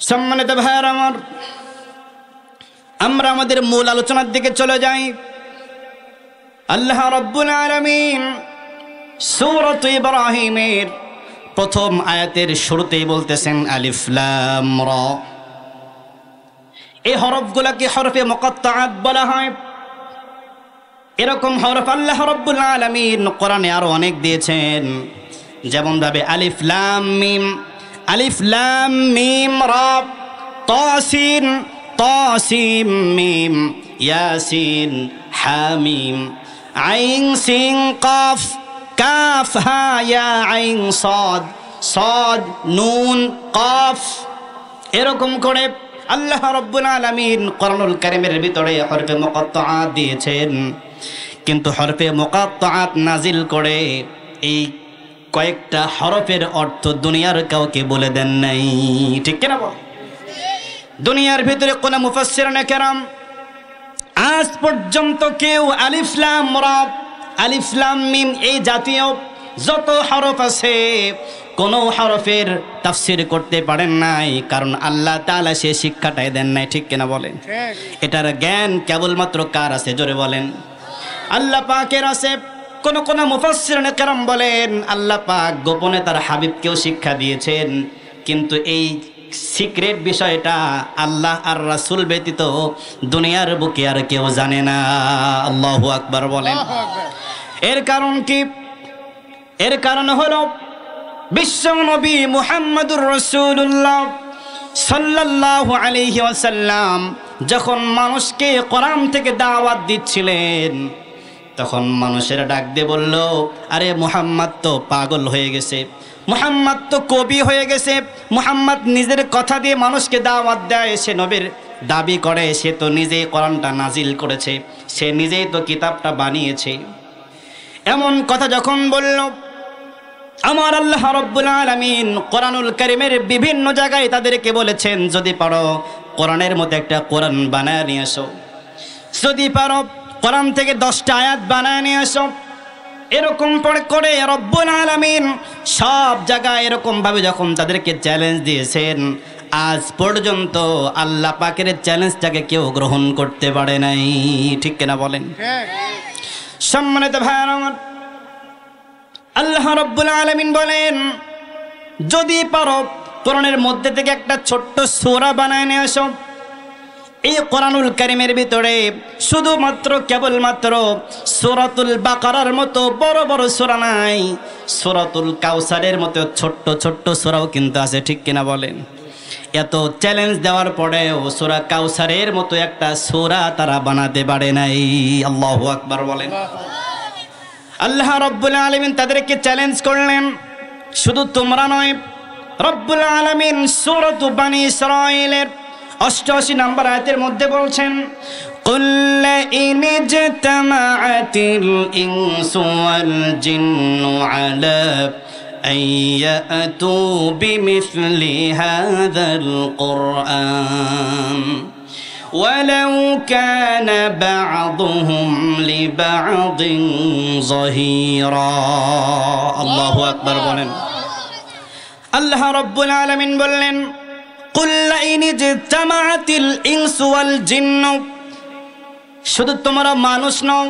সম্মানিত ভাইয়েরা আমার, আমরা আমাদের মূল আলোচনার দিকে চলে যাই। আল্লাহ রাব্বুল আলামিন সূরাত ইব্রাহিমের প্রথম আয়াতের শুরুতেই বলতেছেন আলিফ লাম রা। এই হরফগুলোকে হরফে মুকাত্তাআত বলা হয়। এরকম হরফ আল্লাহ রাব্বুল আলামিন কোরআনে আরো অনেক দিয়েছেন, যেমন ভাবে আলিফ লাম মিম, আলিফ লাম মিম রা, তাসিন তাসিম মিম, ইয়াসিন হামিম, আইন সিন কাফ, কাফ হা ইয়া আইন সাদ, সাদ নুন কাফ। এরকম করে আল্লাহ রাব্বুল আলামিন কোরআনুল কারীমের ভিতরে হরফে মুকাত্তাআত দিয়েছেন। কিন্তু হরফে মুকাত্তাআত নাজিল করে এই কয়েকটা হরফের অর্থ দুনিয়ার কাউকে বলে দেন নাই, ঠিক কিনা বল? দুনিয়ার ভিতরে কোন মুফাসসিরিনে কেরাম আজ পর্যন্ত কেউ আলিফ লাম রা, আলিফ লাম মিম এই জাতীয় যত হরফ আছে কোন হরফের তাফসীর করতে পারেন নাই, কারণ আল্লাহ তাআলা সে শিক্ষাটাই দেন নাই, ঠিক কিনা বলেন? এটার জ্ঞান কেবলমাত্র কার আছে? জোরে বলেন। আল্লাহ পাকের আছে। কোন কোন মুফাসসিরিনে কেরাম বলেন আল্লাহ পাক গোপনে তার হাবিবকেও শিক্ষা দিয়েছেন, কিন্তু এই সিক্রেট বিষয়টা আল্লাহ আর রাসূল ব্যতীত দুনিয়ার বুকে আর কেউ জানে না। আল্লাহু আকবার বলেন। এর কারণ কি? এর কারণ হলো বিশ্ব নবী মুহাম্মদুর রাসূলুল্লাহ সাল্লাল্লাহু আলাইহি ওয়াসাল্লাম যখন মানুষকে কোরআন থেকে দাওয়াত দিচ্ছিলেন, তখন মানুষের ডাক দিয়ে বলল, আরে মুহাম্মদ তো পাগল হয়ে গেছে, মুহাম্মদ তো কবি হয়ে গেছে, মুহাম্মদ নিজের কথা দিয়ে মানুষকে দাওয়াত দেয়, সে নবীর দাবি করে, সে তো নিজেই কোরআনটা নাজিল করেছে, সে নিজেই তো কিতাবটা বানিয়েছে। এমন কথা যখন বলল, আমার আল্লাহ রাব্বুল আলামিন কোরআনুল কারীমের বিভিন্ন জায়গায় তাদেরকে বলেছেন, যদি পারো কোরআনের মতো একটা কোরআন বানায় নিয়ে আসো, যদি পারো কোরআন থেকে 10টা আয়াত বানায় নিয়ে আসো। এরকম করে রব্বুল আলামিন সব জায়গায় এরকম ভাবে যখন তাদেরকে চ্যালেঞ্জ দিয়েছেন, আজ পর্যন্ত আল্লাহ পাকের চ্যালেঞ্জটাকে কেউ গ্রহণ করতে পারে নাই, ঠিক কিনা বলেন? সম্মানিত ভাইরা আমার, আল্লাহ রাব্বুল আলামিন বলেন, যদি পারো কোরআনের মধ্যে থেকে একটা ছোট্ট সূরা বানায় নিয়ে আসো। এই কোরআনুল কারীমের ভিতরে শুধুমাত্র কেবলমাত্র সূরাতুল বাকারার মতো বড় বড় সূরা নাই, সূরাতুল কাউসারের মতো ছোট্ট ছোট্ট সূরাও কিন্তু আছে, ঠিক কিনা বলেন? এত চ্যালেঞ্জ দেওয়ার পরেও সূরা কাউসারের মতো একটা সূরা তারা বানাতে পারে নাই। আল্লাহু আকবার বলেন। আল্লাহ রাব্বুল আলামিন তাদেরকে চ্যালেঞ্জ করলেন, শুধু তোমরা নয়, রব্বুল আলামিন সূরাতু বনী ইসরাঈলের 88 নম্বর আয়াতের মধ্যে বলছেন, কুল ইন জাতামাআতিল ইনসু ওয়াল জিন্নু আলা আইয়াতু বিমিসলি হাযাল কুরআন ওয়ালাউ কানা বা'দুহুম লিবা'দিন যাহিরা। আল্লাহু আকবার বলেন। আল্লাহ রাব্বুল আলামিন বললেন, কুল ইন জাতামাআতিল ইনসু ওয়াল জিন্নু, শুধু তোমরা মানুষ নও,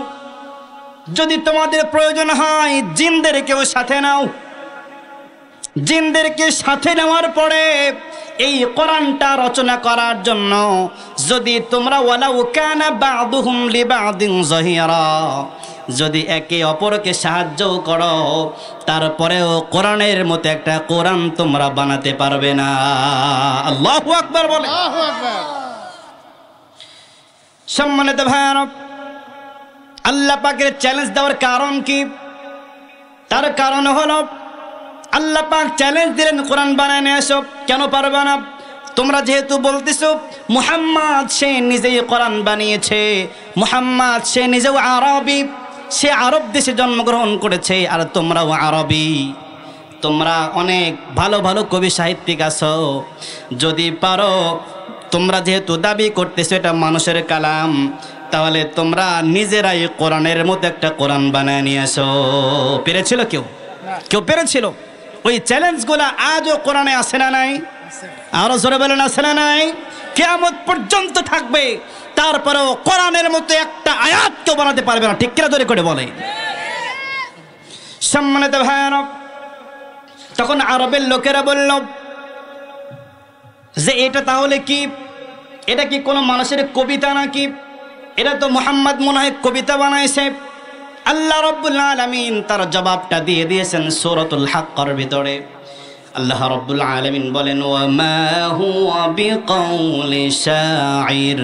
যদি তোমাদের প্রয়োজন হয় জিনদেরকেও সাথে নাও। জিনদেরকে সাথে নেওয়ার পরে এই কোরআনটা রচনা করার জন্য যদি তোমরা ওয়ালাউ কানা বা'দুহুম লিবা'দিন যাহিরা, যদি একে অপরকে সাহায্য করো, তারপরেও কোরআনের মতো একটা কোরআন তোমরা বানাতে পারবে না। আল্লাহু আকবার বলে। সম্মানিত ভাইরা, আল্লাহ পাকের চ্যালেঞ্জ দেওয়ার কারণ কি? তার কারণ হলো আল্লাহ পাক চ্যালেঞ্জ দিলেন, কোরআন বানায় নিয়ে আসো। কেন পারবে না? তোমরা যেহেতু বলতেছো মুহাম্মদ সে নিজেই কোরআন বানিয়েছে, মুহাম্মদ সে নিজেও আরবি, সে আরব দেশে জন্মগ্রহণ করেছে, আর তোমরাও আরবি, তোমরা অনেক ভালো ভালো কবি সাহিত্যিক আছো, যদি পারো, তোমরা যেহেতু দাবি করতেছো এটা মানুষের কালাম, তাহলে তোমরা নিজেরাই কোরআনের মতো একটা কোরআন বানায় নিয়ে আসো। পেরেছিল কেউ? কেউ পেরেছিল? ওই চ্যালেঞ্জগুলো আজও কোরআনে আছে না নাই? আরো জোরে বলেন আছে না নাই? কিয়ামত পর্যন্ত থাকবে, তারপরেও কোরআনের মতো একটা আয়াত কেউ বানাতে পারবে না। ঠিক কিনা জোরে করে বলে। সম্মানিত ভাইরা, তখন আরবের লোকেরা বলল যে এটা তাহলে কি, এটা কি কোনো মানুষের কবিতা নাকি? এটা তো মুহাম্মদ মনে হয় কবিতা বানাইছে। আল্লাহ রাব্বুল আলামিন তার জবাবটা দিয়ে দিয়েছেন সূরাতুল হাক্কার ভিতরে। আল্লাহ রাব্বুল আলামিন বলেন, ওয়া মা হুয়া বিকাউলি শাইর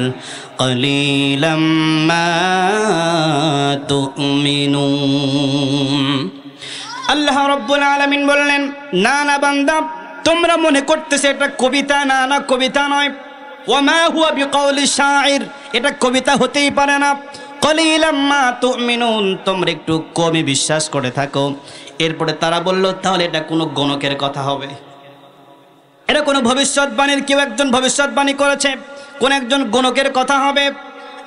কলিলাম মা তুমিনুন। আল্লাহ রাব্বুল আলামিন বললেন, না না বান্দা, তোমরা মনে করতেছে এটা কবিতা। না না, কবিতা নয়। ওয়া মা হুয়া বিকাউলি শাইর, এটা কবিতা হতেই পারে না। কলিলাম মা তুমিনুন, তোমরা একটু কমই বিশ্বাস করে থাকো। এরপরে তারা বলল, তাহলে এটা কোনো গণকের কথা হবে, এটা কোনো ভবিষ্যৎবাণীর কেউ একজন ভবিষ্যৎবাণী করেছে, কোন একজন গণকের কথা হবে।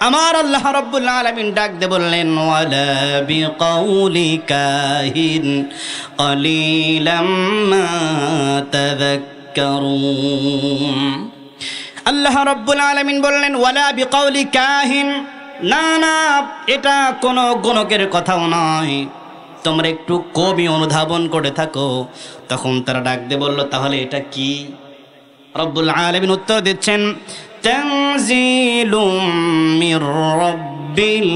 আমার আল্লাহ রাব্বুল আলামিন ডাক দিয়ে বললেন, ওয়ালা বিকাউলি কাহিন কলিলাম মা তাযাক্কারুন। আল্লাহ রাব্বুল আলামিন বললেন, ওয়ালা বিকাউলি কাহিন, না না, এটা কোনো গণকের কথাও নয়, তোমরা একটু কমই অনুধাবন করে থাকো। তখন তারা ডাক দিয়ে বলল, তাহলে এটা কি? রব্বুল আলামিন উত্তর দিচ্ছেন, তানজিলুম মির রাব্বিল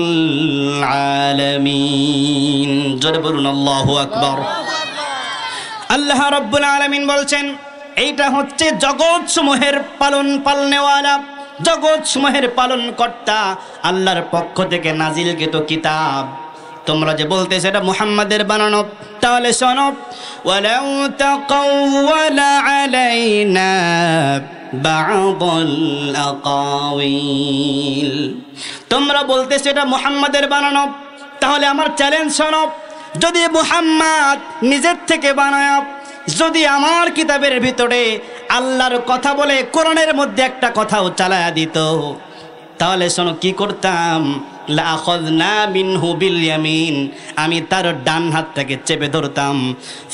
আলামিন। জোরে বলুন আল্লাহু আকবার। আল্লাহ রাব্বুল আলামিন বলছেন, এইটা হচ্ছে জগৎ সমূহের পালনেওয়ালা, জগৎ সমূহের পালন কর্তা আল্লাহর পক্ষ থেকে নাজিলকৃত কিতাব। তোমরা যে বলতেছ এটা মুহাম্মাদের বানানো, তাহলে শোনো, ওয়ালাউ তাকাওয়ালা আলাইনা বা'দুল আকাওয়িল। তোমরা বলতেছ এটা মুহাম্মাদের বানানো, তাহলে আমার চ্যালেঞ্জ শোনো, যদি মুহাম্মদ নিজের থেকে বানায়, যদি আমার কিতাবের ভিতরে আল্লাহর কথা বলে কোরআনের মধ্যে একটা কথাও চালায়া দিত, তাহলে শোনো কি করতাম, লাআখাযনা মিনহু বিল ইয়ামিন, আমি তার ডান হাতটাকে চেপে ধরতাম,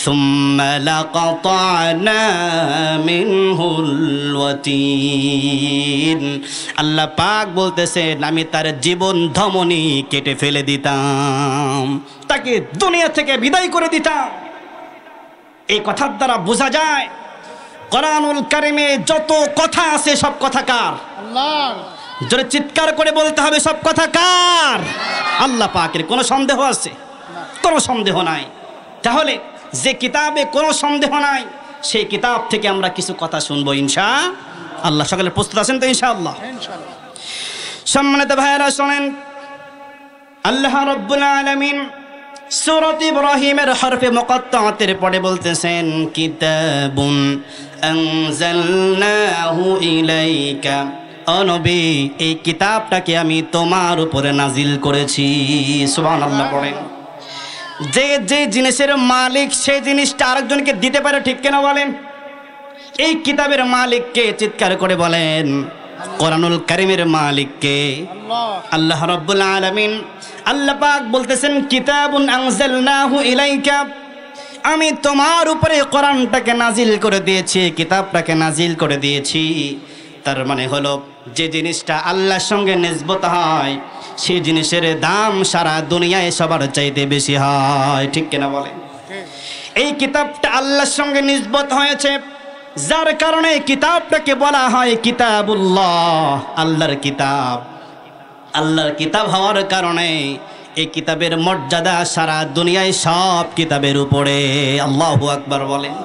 সুম্মা লাকাতা'না মিনহুল ওয়াতিন। আল্লাহ পাক বলতেছেন, আমি তার জীবন ধমনী কেটে ফেলে দিতাম, তাকে দুনিয়া থেকে বিদায় করে দিতাম। এই কথার দ্বারা বোঝা যায় কোরআনুল কারিমে যত কথা আছে সব কথা কার? আল্লাহর। জোরে চিৎকার করে বলতে হবে, সব কথা কার? আল্লাহ পাকের। কোনো সন্দেহ আছে? কোনো সন্দেহ নাই। তাহলে যে কিতাবে কোনো সন্দেহ নাই, সেই কিতাব থেকে আমরা কিছু কথা শুনবো ইনশাআল্লাহ। সকলে প্রস্তুত আছেন তো ইনশাআল্লাহ? সম্মানিত ভাইয়েরা শোনেন, আল্লাহ রাব্বুল আলামিন সূরা ইব্রাহিমের হরফে মুকাত্তাআতের পরে বলতেছেন, কিতাবুন আনজালনাহু ইলাইকা। ও নবী, এই কিতাবটাকে আমি তোমার উপরে নাজিল করেছি। সুবহানাল্লাহ পড়েন। যে যে জিনিসের মালিক সেই জিনিসটা আরেকজনকে দিতে পারে, ঠিক কিনা বলেন? এই কিতাবের মালিককে চিৎকার করে বলেন। কোরআনুল কারীমের মালিককে আল্লাহ রাব্বুল আলামিন। আল্লাহ পাক বলতেছেন, কিতাবুন আনজালনাহু ইলাইকা, আমি তোমার উপরে কোরআনটাকে নাজিল করে দিয়েছি, কিতাবটাকে নাজিল করে দিয়েছি। তার মানে হলো, যে জিনিসটা আল্লাহর সঙ্গে নিসবত হয় সেই জিনিসের দাম সারা দুনিয়ায় সবার চাইতে বেশি হয়, ঠিক কিনা বলেন? এই কিতাবটা আল্লাহর সঙ্গে নিসবত হয়েছে, যার কারণে কিতাবটাকে বলা হয় কিতাবুল্লাহ, আল্লাহর কিতাব। আল্লাহর কিতাব হওয়ার কারণে এই কিতাবের মর্যাদা সারা দুনিয়ায় সব কিতাবের উপরে। আল্লাহু আকবার বলেন।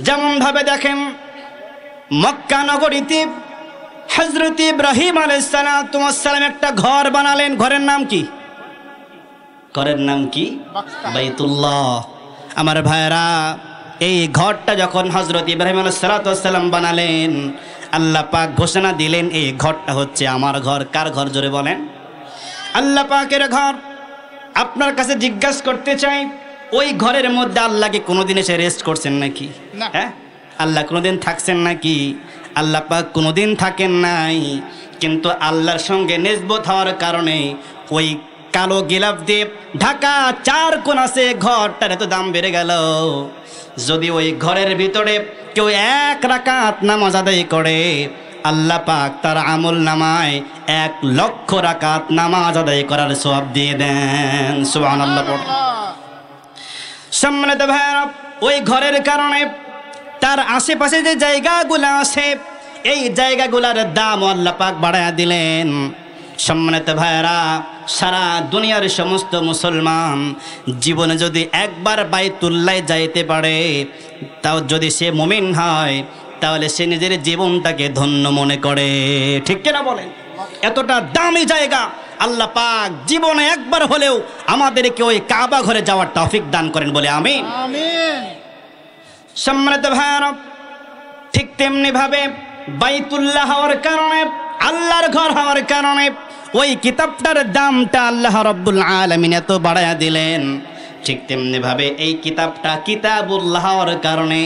যেমন ভাবে দেখেন, মক্কা নগরীতে হযরত ইব্রাহিম আলাইহিস সালাম একটা ঘর বানালেন। ঘরের নাম কি? ঘরের নাম কি? বাইতুল্লাহ। আমার ভাইরা, এই ঘরটা যখন হযরত ইব্রাহিম আলাইহিস সালাম বানালেন, আল্লাহ পাক ঘোষণা দিলেন, এই ঘরটা হচ্ছে আমার ঘর। কার ঘর? জোরে বলেন। আল্লাহ পাকের ঘর। আপনার কাছে জিজ্ঞাসা করতে চাই, ওই ঘরের মধ্যে আল্লাহকে কোনোদিন এসে রেস্ট করছেন নাকি? হ্যাঁ, আল্লাহ কোনোদিন থাকছেন নাকি? আল্লাহ পাক কোনোদিন থাকেন নাই। কিন্তু আল্লাহর সঙ্গে নিসবত হওয়ার কারণে ওই কালো গিলাফ দিয়ে ঢাকা, 4 কোণ আছে, ঘরটার এত দাম বেড়ে গেল। যদি ওই ঘরের ভিতরে কেউ 1 রাকাত নামাজ আদায় করে, আল্লাহ পাক তার আমল নামায় 1 লক্ষ রাকাত নামাজ আদায় করার সওয়াব দিয়ে দেন। সুবহানাল্লাহ। সম্মানিত ভাইরা, ওই ঘরের কারণে তার আশেপাশে যে জায়গাগুলো আছে, এই জায়গাগুলোর দাম আল্লাহ পাক বাড়ায়া দিলেন। সম্মানিত ভাইরা, সারা দুনিয়ার সমস্ত মুসলমান জীবনে যদি একবার বাইতুল্লাহ যাইতে পারে, তাও যদি সে মুমিন হয়, তাহলে সে নিজের জীবনটাকে ধন্য মনে করে। ঠিক কিনা বলেন? এতটা দামি জায়গা আল্লাহ পাক জীবনে একবার হলেও আমাদেরকে ওই কাবা ঘরে যাওয়ার তৌফিক দান করেন বলে আমিন। সম্মানিত ভাইরা, ঠিক তেমনি ভাবে বাইতুল্লাহ হওয়ার কারণে, আল্লাহর ঘর হওয়ার কারণে ওই কিতাবটার দামটা আল্লাহ রাব্বুল আলামিন এত বাড়ায়া দিলেন। ঠিক তেমনি ভাবে এই কিতাবটা কিতাবুল্লাহ হওয়ার কারণে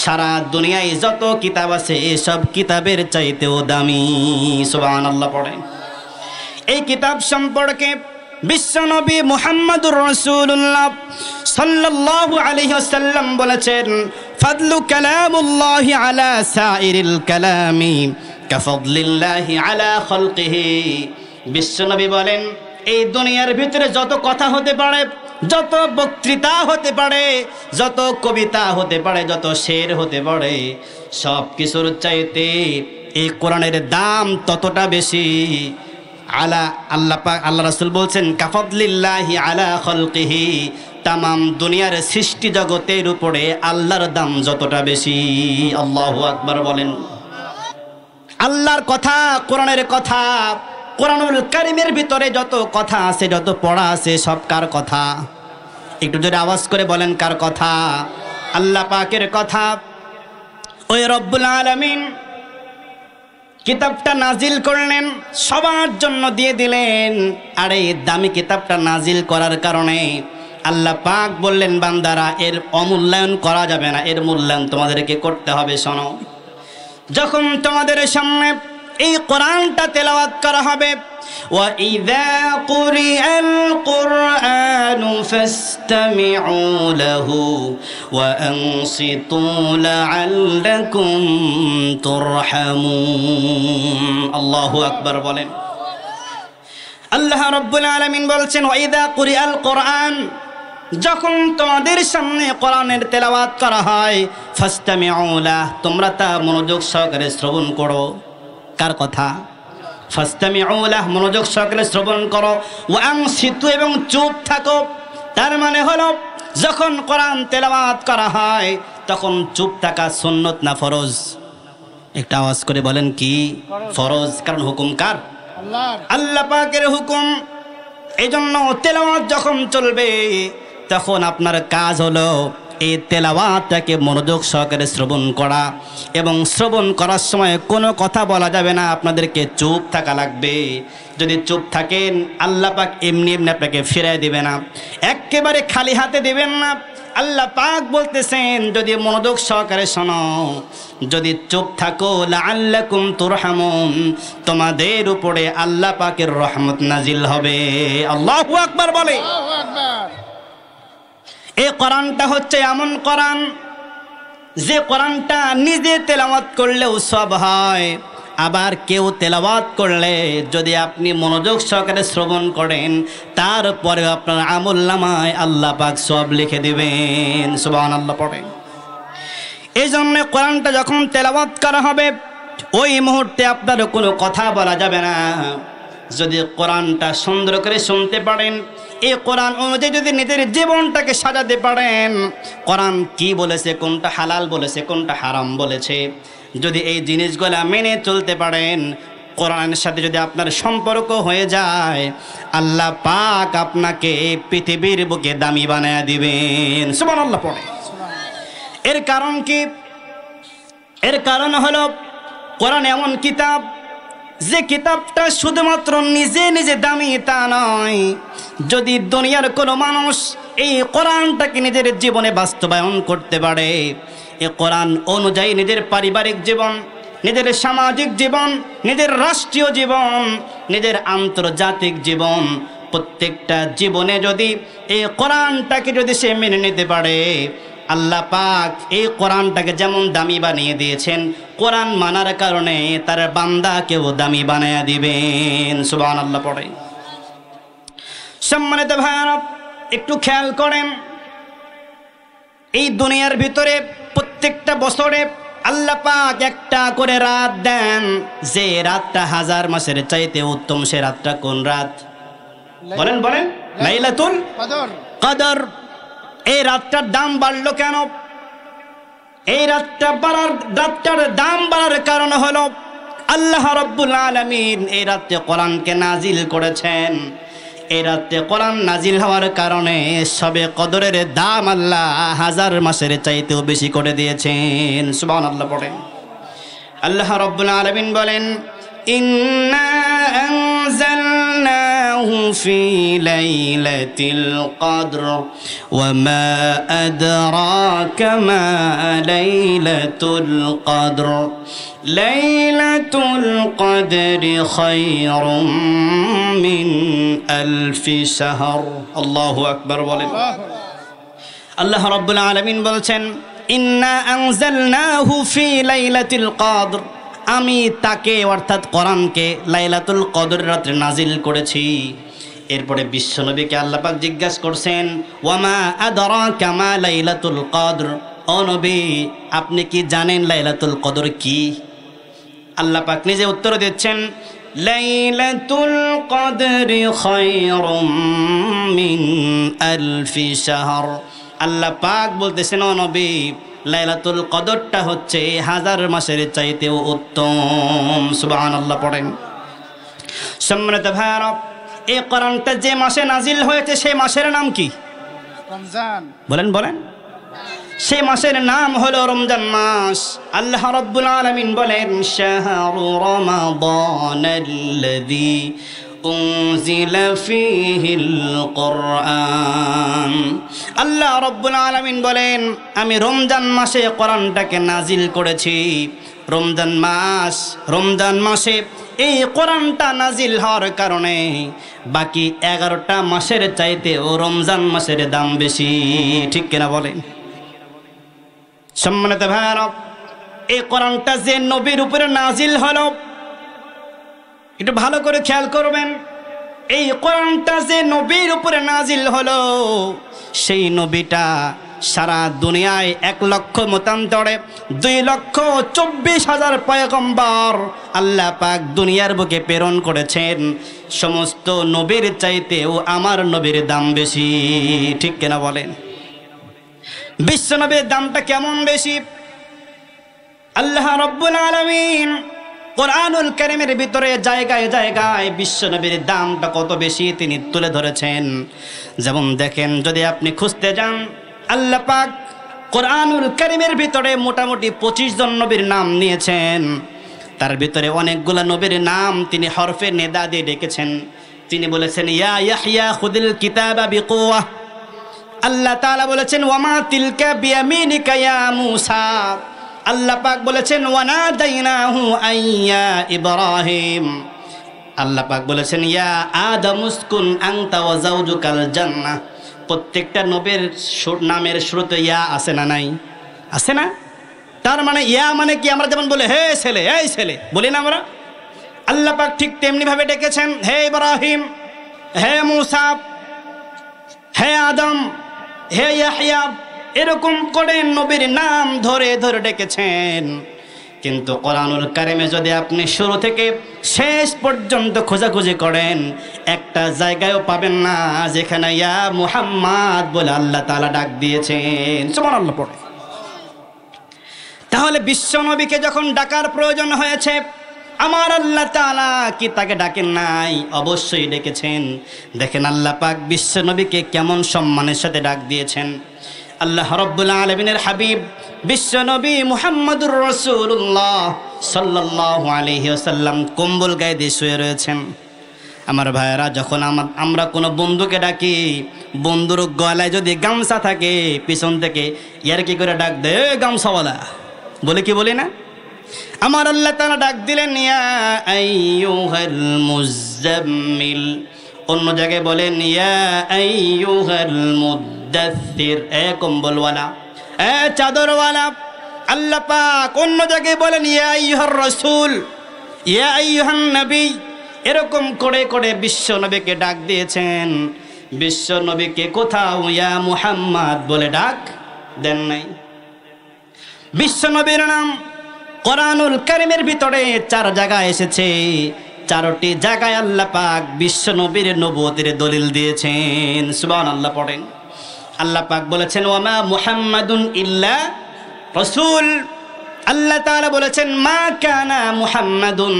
সারা দুনিয়ায় যত কিতাব আছে সব কিতাবের চাইতেও দামি। সুবহানাল্লাহ পড়ে। এই কিতাব সম্পর্কে বিশ্বনবী মুহাম্মদুর রাসূলুল্লাহ সাল্লাল্লাহু আলাইহি ওয়াসাল্লাম বলেছেন, ফাদলু কালামুল্লাহি আলা সাইরিল কালামি কাফদলিল্লাহি আলা খালকিহি। বিশ্বনবী বলেন, এই দুনিয়ার ভিতরে যত কথা হতে পারে, যত বক্তৃতা হতে পারে, যত কবিতা হতে পারে, যত শের হতে পারে, সব কিছুর চাইতে এই কোরআনের দাম ততটা বেশি। আল্লাহ পাক, আল্লাহ রাসূল বলছেন, কাফদলিল্লাহি আলা খালকিহি, তামাম দুনিয়ার সৃষ্টি জগতের উপরে আল্লাহর দাম যতটা বেশি। আল্লাহু আকবার বলেন। আল্লাহর কথা, কোরআনের কথা, কোরআনুল কারীমের ভিতরে যত কথা আছে, যত পড়া আছে, সব কার কথা? একটু জোরে আওয়াজ করে বলেন, কার কথা? আল্লাহ পাকের কথা। ওই রব্বুল আলামিন কিতাবটা নাজিল করলেন, সবার জন্য দিয়ে দিলেন। আর এই দামি কিতাবটা নাজিল করার কারণে আল্লাহ পাক বললেন, বান্দারা, এর অমূল্যায়ন করা যাবে না, এর মূল্যায়ন তোমাদেরকে করতে হবে। শোনো, যখন তোমাদের সামনে এই কোরআনটা তেলাওয়াত করা হবে, وَإِذَا قُرِئَ الْقُرْآنُ فَاسْتَمِعُوا لَهُ وَأَنصِتُوا لَعَلَّكُمْ تُرْحَمُونَ। আল্লাহু আকবার বলেন। আল্লাহ রাব্বুল আলামিন বলছেন, وَإِذَا قُرِئَ الْقُرْآنُ, যখন তোমাদের সামনে কোরআনের তেলাওয়াত করা হয়, ফাসতামিউ লাহ, তোমরা তা মনোযোগ সহকারে শ্রবণ করো। কার কথা? ফাসতামিউ লাহ, মনোযোগ সহকারে শ্রবণ করো। ওয়া আনসিতু, এবং চুপ থাকো। তার মানে হলো, যখন কোরআন তেলাওয়াত করা হয় তখন চুপ থাকা সুন্নত না ফরজ? একটা আওয়াজ করে বলেন, কি? ফরজ। কারণ হুকুম কার? আল্লাহ পাকের হুকুম। এই জন্য তেলাওয়াত যখন চলবে তখন আপনার কাজ হলো এই তেলাওয়াতটাকে মনোযোগ সহকারে শ্রবণ করা, এবং শ্রবণ করার সময় কোনো কথা বলা যাবে না, আপনাদেরকে চুপ থাকা লাগবে। যদি চুপ থাকেন, আল্লাহ পাক এমনি এমনি আপনাকে ফিরাই দিবে না, একেবারে খালি হাতে দিবেন না। আল্লাহ পাক বলতেছেন, যদি মনোযোগ সহকারে শোনো, যদি চুপ থাকো, লাআল্লাকুম তুরহামুন, তোমাদের উপরে আল্লাহ পাকের রহমত নাজিল হবে। আল্লাহু আকবার বলে। এই কোরআনটা হচ্ছে এমন কোরআন, যে কোরআনটা নিজে তেলাওয়াত করলেও সওয়াব হয়, আবার কেউ তেলাওয়াত করলে যদি আপনি মনোযোগ সহকারে শ্রবণ করেন, তারপরে আপনার আমলনামায় আল্লাহ পাক সওয়াব লিখে দিবেন। সুবহানাল্লাহ পড়েন। এই জন্য কোরআনটা যখন তেলাওয়াত করা হবে, ওই মুহূর্তে আপনার কোনো কথা বলা যাবে না। যদি কোরআনটা সুন্দর করে শুনতে পারেন, এই কোরআন অনুযায়ী যদি নিজের জীবনটাকে সাজাতে পারেন, কোরআন কি বলেছে, কোনটা হালাল বলেছে, কোনটা হারাম বলেছে, যদি এই জিনিসগুলা মেনে চলতে পারেন, কোরআনের সাথে যদি আপনার সম্পর্ক হয়ে যায়, আল্লাহ পাক আপনাকে পৃথিবীর বুকে দামি বানায় দিবেন। সুবহানাল্লাহ পড়ে। এর কারণ কি? এর কারণ হলো, কোরআন এমন কিতাব, যে কিতাবটা শুধুমাত্র নিজে নিজে দামি তা নয়, যদি দুনিয়ার কোনো মানুষ এই কোরআনটাকে নিজের জীবনে বাস্তবায়ন করতে পারে, এই কোরআন অনুযায়ী নিজের পারিবারিক জীবন, নিজের সামাজিক জীবন, নিজের রাষ্ট্রীয় জীবন, নিজের আন্তর্জাতিক জীবন প্রত্যেকটা জীবনে যদি এই কোরআনটাকে যদি সে মেনে নিতে পারে, আল্লাহ পাক এই কোরআনটাকে যেমন দামি বানিয়ে দিয়েছেন, কোরআন মানার কারণে তার বান্দাকেও দামি বানায়া দিবেন। সুবহানাল্লাহ পড়ে। সম্মানিত ভাইরা, একটু খেয়াল করেন, এই দুনিয়ার ভিতরে প্রত্যেকটা বছরে আল্লাহ পাক একটা করে রাত দেন, যে রাতটা 1000 মাসের চাইতে উত্তম। সে রাতটা কোন রাত? বলেন বলেন। লাইলাতুল কদর। এই রাতটার দাম বাড়লো কেন? এই রাতটার দাম বাড়ার কারণ হলো আল্লাহ রাব্বুল আলামিন এই রাতে কোরআনকে নাজিল করেছেন। এই রাতে কোরআন নাজিল হওয়ার কারণে সবে কদরের দাম আল্লাহ 1000 মাসের চাইতেও বেশি করে দিয়েছেন। সুবহানাল্লাহ পড়েন। আল্লাহ রাব্বুল আলামিন বলেন, ইন্না আনজালনাহু ফি লাইলাতিল কদর ওয়া মা আদরাকা মা লাইলাতুল কদর লাইলাতুল কদরি খায়রুম মিন আলফি শাহর। আল্লাহু আকবার বলেন। আল্লাহ রাব্বুল আলামিন বলছেন, ইন্না আনজালনাহু ফি লাইলাতিল কদর, আমি তাকে অর্থাৎ কোরআনকে লাইলাতুল কদর রাতে নাজিল করেছি। এরপরে বিশ্বনবীকে আল্লাহ পাক জিজ্ঞাসা করছেন, ওয়ামা আদরাকা মা লাইলাতুল কদর, ও নবী আপনি কি জানেন লাইলাতুল কদর কি? আল্লাহ পাক নিজে উত্তর দিচ্ছেন, লাইলাতুল কদরি খায়রুম মিন আলফি শাহর। আল্লাহ পাক বলতেছেন, ও নবী লাইলাতুল কদরটা হচ্ছে 1000 মাসের চাইতেও উত্তম। সুবহানাল্লাহ পড়েন। সম্মানিত ভাইরা, এই কোরআনটা যে মাসে নাজিল হয়েছে সেই মাসের নাম কি? রমজান। বলেন বলেন। সেই মাসের নাম হলো রমজান মাস। আল্লাহ রাব্বুল আলামিন বলেন, শাহরু রমাদানাল্লাযী উনজিলা ফীহিল কুরআন। আল্লাহ রাব্বুল আলামিন বলেন, আমি রমজান মাসে কোরআনটাকে নাজিল করেছি। রমজান মাসে এই কোরআনটা নাজিল হওয়ার কারণে বাকি 11টা মাসের চাইতে ও রমজান মাসের দাম বেশি। ঠিক কিনা বলেন? সম্মানিত ভাইরা, এই কোরআনটা যে নবীর উপরে নাজিল হলো, একটু ভালো করে খেয়াল করবেন, এই কোরআনটা যে নবীর উপরে নাজিল হলো, সেই নবীটা সারা দুনিয়ায় 1 লক্ষ মতান্তরে 2,24,000 পয়গম্বর আল্লাহ পাক দুনিয়ার বুকে প্রেরণ করেছেন। সমস্ত নবীর চাইতেও আমার নবীর দাম বেশি। ঠিক কিনা বলেন? বিশ্বনবীর দামটা কেমন বেশি? আল্লাহ রাব্বুল আলামিন কোরআনুল কারীমের ভিতরে জায়গায় জায়গায় বিশ্বনবীর দামটা কত বেশি তিনি তুলে ধরেছেন। যেমন দেখেন, যদি আপনি খুঁজতে যান, আল্লাহ পাক কোরআনুল কারীমের ভিতরে মোটামুটি 25 জন নবীর নাম নিয়েছেন। তার ভিতরে অনেকগুলা নবীর নাম তিনি হরফে নেদা দিয়ে ডেকেছেন। তিনি বলেছেন, ইয়া ইয়াহইয়া খুদিল কিতাবা বিকুওয়া। আল্লাহ তাআলা বলেছেন, ওয়ামা তিলকা বিয়ামিনিকা ইয়া মূসা। আল্লাহ পাক বলেছেন, ওয়ানাদাইনাহু আইয়া ইব্রাহিম। আল্লাহ পাক বলেছেন, ইয়া আদম উসকুন আনতা ওয়া যাওজুকাল জান্নাহ। প্রত্যেকটা নবীর নামের শুরুতে ইয়া আছে না নাই? আছে না? তার মানে ইয়া মানে কি? আমরা যেমন বলে হে ছেলে, এই ছেলে বলি না আমরা, আল্লাহ পাক ঠিক তেমনি ভাবে ডেকেছেন, হে ইব্রাহিম, হে মূসা, হে আদম, হে ইয়াহইয়া, এরকম করে নবীর নাম ধরে ধরে ডেকেছেন। কিন্তু কোরআনুল কারীমে যদি আপনি শুরু থেকে শেষ পর্যন্ত খোঁজাখুঁজি করেন, একটা জায়গায়ও পাবেন না যেখানে ইয়া মুহাম্মদ বলে আল্লাহ তাআলা ডাক দিয়েছেন। সুবহানাল্লাহ পড়ে। তাহলে বিশ্ব নবীকে যখন ডাকার প্রয়োজন হয়েছে, আমার আল্লাহ তাআলা কি তাকে ডাকেন নাই? অবশ্যই ডেকেছেন। দেখেন আল্লাহ পাক বিশ্ব নবীকে কেমন সম্মানের সাথে ডাক দিয়েছেন। আল্লাহ রাব্বুল আলামিনের হাবিব বিশ্ব নবী মুহাম্মদুর রাসূলুল্লাহ সাল্লাল্লাহু আলাইহি ওয়াসাল্লাম কম্বল গায়ে দিয়ে শুয়ে রয়েছেন। আমার ভাইয়েরা, যখন আমরা কোনো বন্ধুকে ডাকি, বন্ধুর গলায় যদি গামছা থাকে, পিছন থেকে ইয়ার কি করে ডাক দে, গামছাওয়ালা বলে কি বলি না? আমার আল্লাহ তাআলা ডাক দিলেন, ইয়া আইয়ুহাল মুযাম্মিল, ও অন্য জায়গায় বলেন ইয়া আইয়ুহাল মুদ্দাথির, এ কম্বলওয়ালা, এ চাদরওয়ালা। আল্লাহ পাক অন্য জায়গায় বলেন ইয়া আইয়ুহার রাসূল, ইয়া আইয়ুহান নবী। এরকম করে করে বিশ্ব নবীকে ডাক দিয়েছেন। বিশ্ব নবীকে কোথাও ইয়া মুহাম্মদ বলে ডাক দেন নাই। বিশ্ব নবীর নাম কোরআনুল কারীমের ভিতরে 4 জায়গায় এসেছে। 4টি জায়গায় আল্লাহ পাক বিশ্ব নবীর নবুয়তের দলিল দিয়েছেন। সুবহানাল্লাহ পড়েন। আল্লাহ পাক বলেছেন ওয়ামা মুহাম্মাদুন ইল্লা রাসূল। আল্লাহ তাআলা বলেছেন মা কানা মুহাম্মাদুন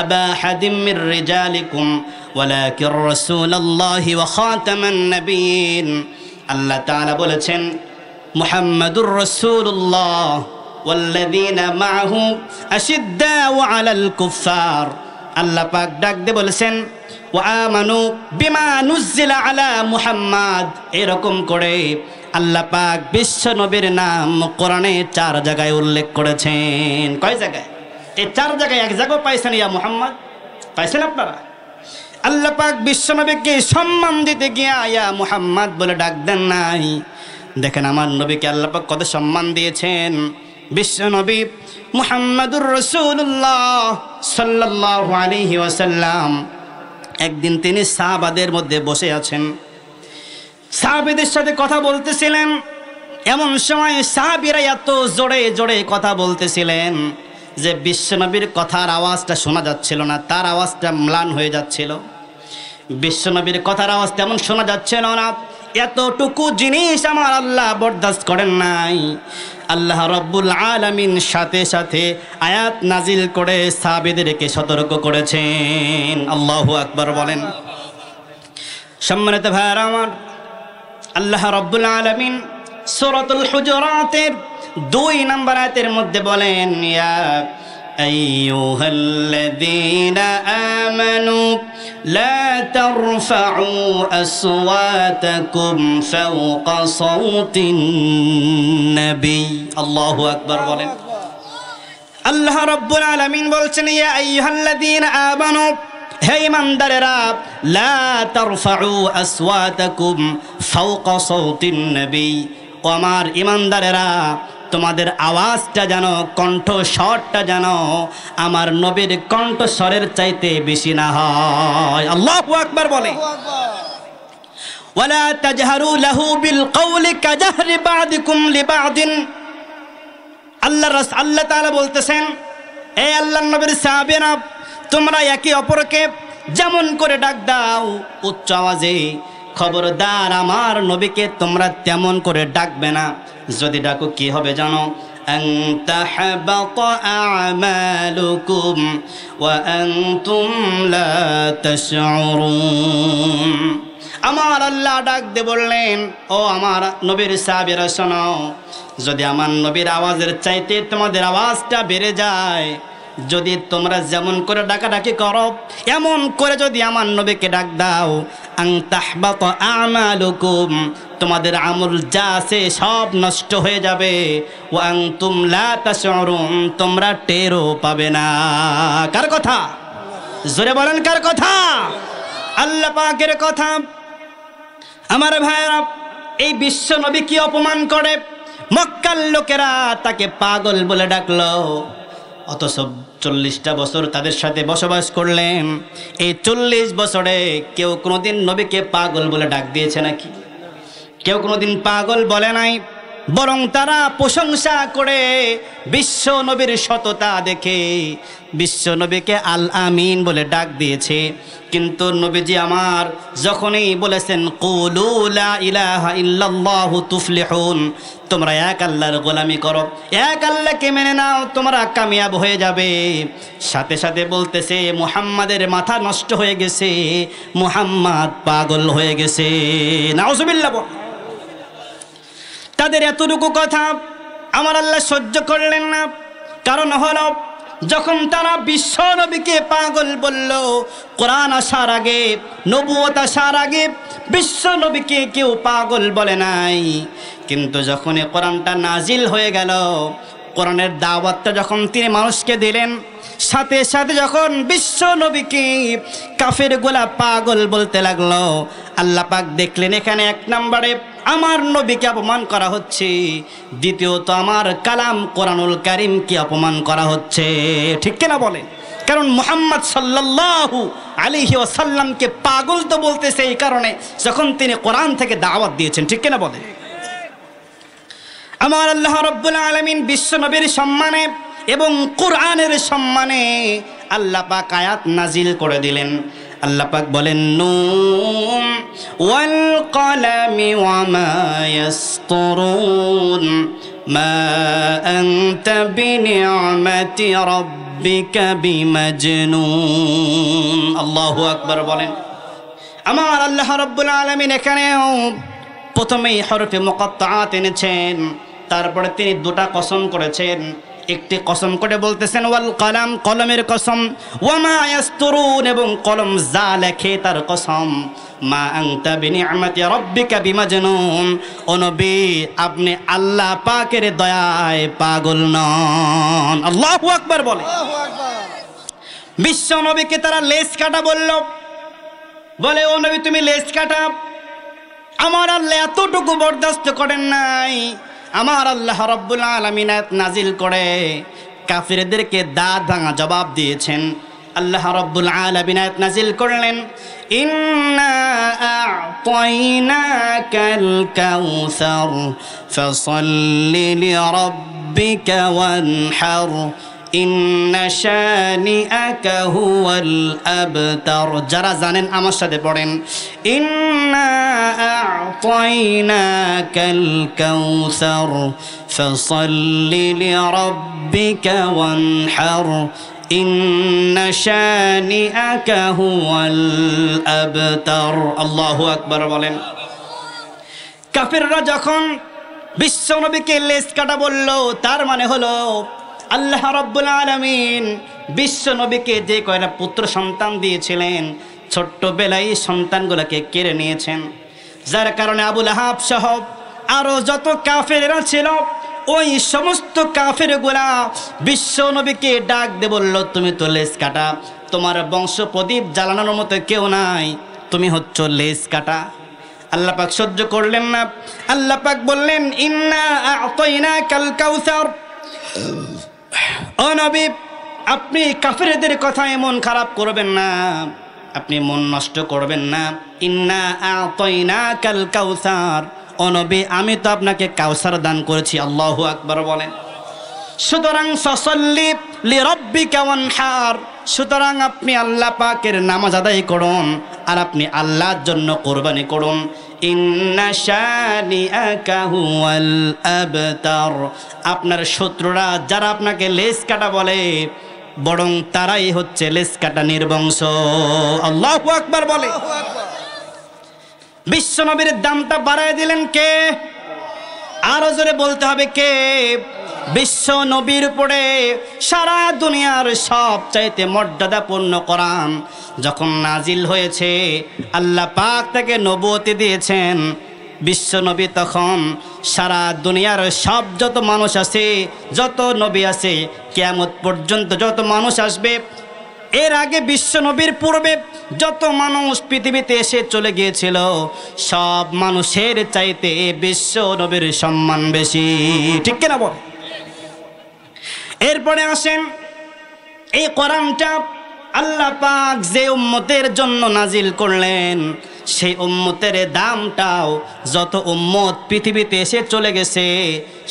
আবা হাদিম মির রিজালিকুম ওয়ালাকির রাসূলুল্লাহি ওয়া খাতামান নাবিয়্যিন। আল্লাহ তাআলা বলেছেন মুহাম্মাদুর রাসূলুল্লাহ ওয়াল্লাযীনা মাআহু আশিদ্দাউ আলাল কুফফার। আল্লাহ পাক ডাক দিয়ে বলেছেন ওয়া আমানু বিমা নুজিলা আলা মুহাম্মাদ। এরকম করে আল্লাহ পাক বিশ্ব নবীর নাম কোরআনে 4 জায়গায় উল্লেখ করেছেন। কয় জায়গায়? এই 4 জায়গায় এক জায়গাও পাইছেন ইয়া মুহাম্মদ? পাইছেন আপনারা? আল্লাহ পাক বিশ্ব নবীকে সম্মান দিতে গিয়া ইয়া মুহাম্মদ বলে ডাক দেন নাই। দেখেন আমার নবীকে আল্লাহ পাক কত সম্মান দিয়েছেন। বিশ্ব নবী মুহাম্মাদুর রাসূলুল্লাহ সাল্লাল্লাহু আলাইহি ওয়াসাল্লাম একদিন তিনি সাহাবাদের মধ্যে বসে আছেন, সাহাবীদের সাথে কথা বলতেছিলেন। এমন সময় সাহাবীরা এত জোরে জোরে কথা বলতেছিলেন যে বিশ্ব নবীর কথার আওয়াজটা শোনা যাচ্ছিল না, তার আওয়াজটা ম্লান হয়ে যাচ্ছিল। বিশ্ব নবীর কথার আওয়াজ তেমন শোনা যাচ্ছিল না। এতটুকু জিনিস আমার আল্লাহ বরদাস্ত করেন নাই। আল্লাহ রব্বুল আলামিন সাথে সাথে আয়াত নাজিল করে সাহাবীদেরকে সতর্ক করেছেন। আল্লাহু আকবার বলেন। সম্মানিত ভাইরা আমার, আল্লাহ রব্বুল আলামিন সূরাতুল হুজুরাতের 2 নম্বর আয়াতের মধ্যে বলেন ইয়া আইয়ুহাল্লাযীনা আমানু লা তারফাউ আসওয়াতাকুম ফাওকা সাওতিন নবী। আল্লাহু আকবার বলেন। আল্লাহ রাব্বুল আলামিন বলছেন ইয়া আইয়ুহাল্লাযীনা আমানু, হে ঈমানদারেরা, লা তারফাউ আসওয়াতাকুম ফাওকা সাওতিন নবী। ও আমার ঈমানদারেরা, তোমাদের আওয়াজটা যেন, কণ্ঠস্বরটা যেন আমার নবীর কণ্ঠস্বরের চাইতে বেশি না হয়। আল্লাহু আকবার বলে। ওয়ালা তাজহারু লাহু বিল কওলি কাজাহরি বা'দিকুম লিবা'দিন। আল্লাহ তাআলা বলতেছেন হে আল্লাহর নবীর সাহাবীরা, তোমরা একে অপরকে যেমন করে ডাক দাও উচ্চ আওয়াজে, খবরদার আমার নবীকে তোমরা তেমন করে ডাকবে না। যদি ডাকো কি হবে জানো? আন তাহবাতা আমালুকুম ওয়া আনতুম লা তাশউরুন। আমার আল্লাহ ডাক দিয়ে বললেন ও আমার নবীর সাহাবীরা শোনো, যদি আমার নবীর আওয়াজের চাইতে তোমাদের আওয়াজটা বেড়ে যায়, যদি তোমরা যেমন করে ডাকাডাকি করো এমন করে যদি আমার নবীকে ডাক দাও, আন তাহবাতা আমালুকুম, তোমাদের আমল যা আছে সব নষ্ট হয়ে যাবে। ওয়া আনতুম লা তাশউরুন, তোমরা টেরও পাবে না। কার কথা? জোরে বলেন কার কথা? আল্লাহ পাকের কথা। আমার ভাইরা, এই বিশ্ব নবী কি অপমান করে মক্কার লোকেরা তাকে পাগল বলে ডাকলো, অথচ 40টা বছর তাদের সাথে বসবাস করলেন। এই 40 বছরে কেউ কোনোদিন নবীকে পাগল বলে ডাক দিয়েছে নাকি? কেউ কোনোদিন পাগল বলে নাই, বরং তারা প্রশংসা করে বিশ্ব নবীর সততা দেখে বিশ্ব নবীকে আল আমিন বলে ডাক দিয়েছে। কিন্তু নবীজি আমার যখনই বলেছেন কুলু লা ইলাহা ইল্লাল্লাহু তুফলিহুন, তোমরা এক আল্লাহর গোলামি করো, এক আল্লাহকে মেনে নাও, তোমরা কামিয়াব হয়ে যাবে, সাথে সাথে বলতেছে মুহাম্মাদের মাথা নষ্ট হয়ে গেছে, মুহাম্মদ পাগল হয়ে গেছে। নাউজুবিল্লাহ। তাদের এতটুকু কথা আমার আল্লাহ সহ্য করলেন না। কারণ হলো যখন তারা বিশ্ব নবীকে পাগল বলল, কোরআন আসার আগে, নবুয়ত আসার আগে বিশ্ব নবীকে কেউ পাগল বলে নাই। কিন্তু যখন এই কোরআনটা নাজিল হয়ে গেল, কোরআনের দাওয়াতটা যখন তিনি মানুষকে দিলেন, সাথে সাথে যখন বিশ্ব নবীকে কাফের গোলা পাগল বলতে লাগলো, আল্লাহ পাক দেখলেন এখানে এক নম্বরে আমার নবীকে অপমান করা হচ্ছে, দ্বিতীয়ত আমার কালাম কোরআনুল কারীমকে অপমান করা হচ্ছে। ঠিক কিনা বলে? কারণ মুহাম্মদ সাল্লাল্লাহু আলাইহি ওয়াসাল্লামকে পাগল তো বলতেছে এই কারণে যখন তিনি কোরআন থেকে দাওয়াত দিয়েছেন। ঠিক কিনা বলে? আমার আল্লাহ রাব্বুল আলামিন বিশ্ব নবীর সম্মানে এবং কোরআনের সম্মানে আল্লাহ পাক আয়াত নাজিল করে দিলেন। আল্লাহ পাক বলেন, নুন ওয়াল কলামি ওয়া মা ইয়াসতুরুন মা আনতা বিনিআমাতি রাব্বিকা বিমাজনুন। আল্লাহু আকবার বলেন। আমার আল্লাহ রাব্বুল আলামিন এখানেও প্রথমেই হরফে মুকাত্তাআত এনেছেন, তারপরে তিনি দুটা কসম করেছেন। একটি কসম করে বলতেছেন ওয়াল কলাম, কলমের কসম, ওয়া মা ইয়াসতুরুন, এবং কলম যা লেখে তার কসম। মা আনতা বিনিআমাতি রাব্বিকা বিমাজনুন, ও নবী আপনি আল্লাহ পাকের দয়ায় পাগল নন। আল্লাহু আকবার বলে। বিশ্ব নবীকে তারা লেজ কাটা বলে ও নবী তুমি লেজ কাটা। আমার আল্লাহ এতটুকু বরদাস্ত করেন নাই। আমার আল্লাহ রাব্বুল আলামিন আয়াত নাজিল করে কাফিরদেরকে দাঁত ভাঙা জবাব দিয়েছেন। আল্লাহ রাব্বুল আলামিন আয়াত নাজিল করলেন, ইন্না আ'তাইনাকাল কাউসার ফাসাল্লি লিরাব্বিকা ওয়ানহার ইন্না শানিআকা হুয়াল আবতার। যারা জানেন আমার সাথে পড়েন, ইন্না আ'তাইনাকাল কাউসার ফাসাল্লি লিরাব্বিকা ওয়ানহার ইন্না শানিআকা হুয়াল আবতার। আল্লাহু আকবার বলেন। কাফিররা যখন বিশ্ব নবীকে লেজ কাটা বলল, তার মানে হলো আল্লাহ রাব্বুল আলামিন বিশ্ব নবীকে যে কয়টা পুত্র সন্তান দিয়েছিলেন, ছোট্টবেলায় সন্তানগুলোকে কেড়ে নিয়েছেন। যার কারণে আবু লাহাব সহ আরো যত কাফেররা ছিল, ওই সমস্ত কাফেরগুলা বিশ্ব নবীকে ডাক দিয়ে বলল, তুমি তো লেজ কাটা, তোমার বংশ প্রদীপ জ্বালানোর মতো কেউ নাই, তুমি হচ্ছ লেজ কাটা। আল্লাহ পাক সহ্য করলেন না। আল্লাহ পাক বললেন, ইন্না আ'তাইনাকাল কাউসার। ও নবী আপনি কাফেরদের কথা এমন খারাপ করবেন না, আপনি মন নষ্ট করবেন না। ইন্না আ'তাইনাকাল কাউসার, ও নবী আমি তো আপনাকে কাউসার দান করেছি। আল্লাহু আকবার বলেন। সুতরাং ফাসাল্লি লিরাব্বিকা ওয়ানহার, সুতরাং আপনি আল্লাহ পাকের নামাজ আদায় করুন আর আপনি আল্লাহর জন্য কোরবানি করুন। ইন্না শানিআকা হুয়াল আবতার, আপনার শত্রুরা যারা আপনাকে লেজ কাটা বলে, বরং তারাই হচ্ছে লেজ কাটা নির্বংশ। আল্লাহু আকবার বলে। বিশ্ব নবীর দামটা বাড়ায় দিলেন কে? আরো জোরে বলতে হবে কে? বিশ্ব নবীর উপরে সারা দুনিয়ার সব চাইতে মর্যাদাপূর্ণ কোরআন যখন নাজিল হয়েছে, আল্লাহ পাক তাকে নবুয়তি দিয়েছেন। বিশ্ব নবী তখন সারা দুনিয়ার সব যত মানুষ আছে, যত নবী আছে, কিয়ামত পর্যন্ত যত মানুষ আসবে, এর আগে বিশ্ব নবীর পূর্বে যত মানুষ পৃথিবীতে এসে চলে গিয়েছিল, সব মানুষের চাইতে বিশ্ব নবীর সম্মান বেশি। ঠিক কিনা বল? এরপরে আসেন, এই কোরআনটা আল্লাহ পাক যে উম্মতের জন্য নাজিল করলেন, সেই উম্মতের দামটাও যত উম্মত পৃথিবীতে এসে চলে গেছে,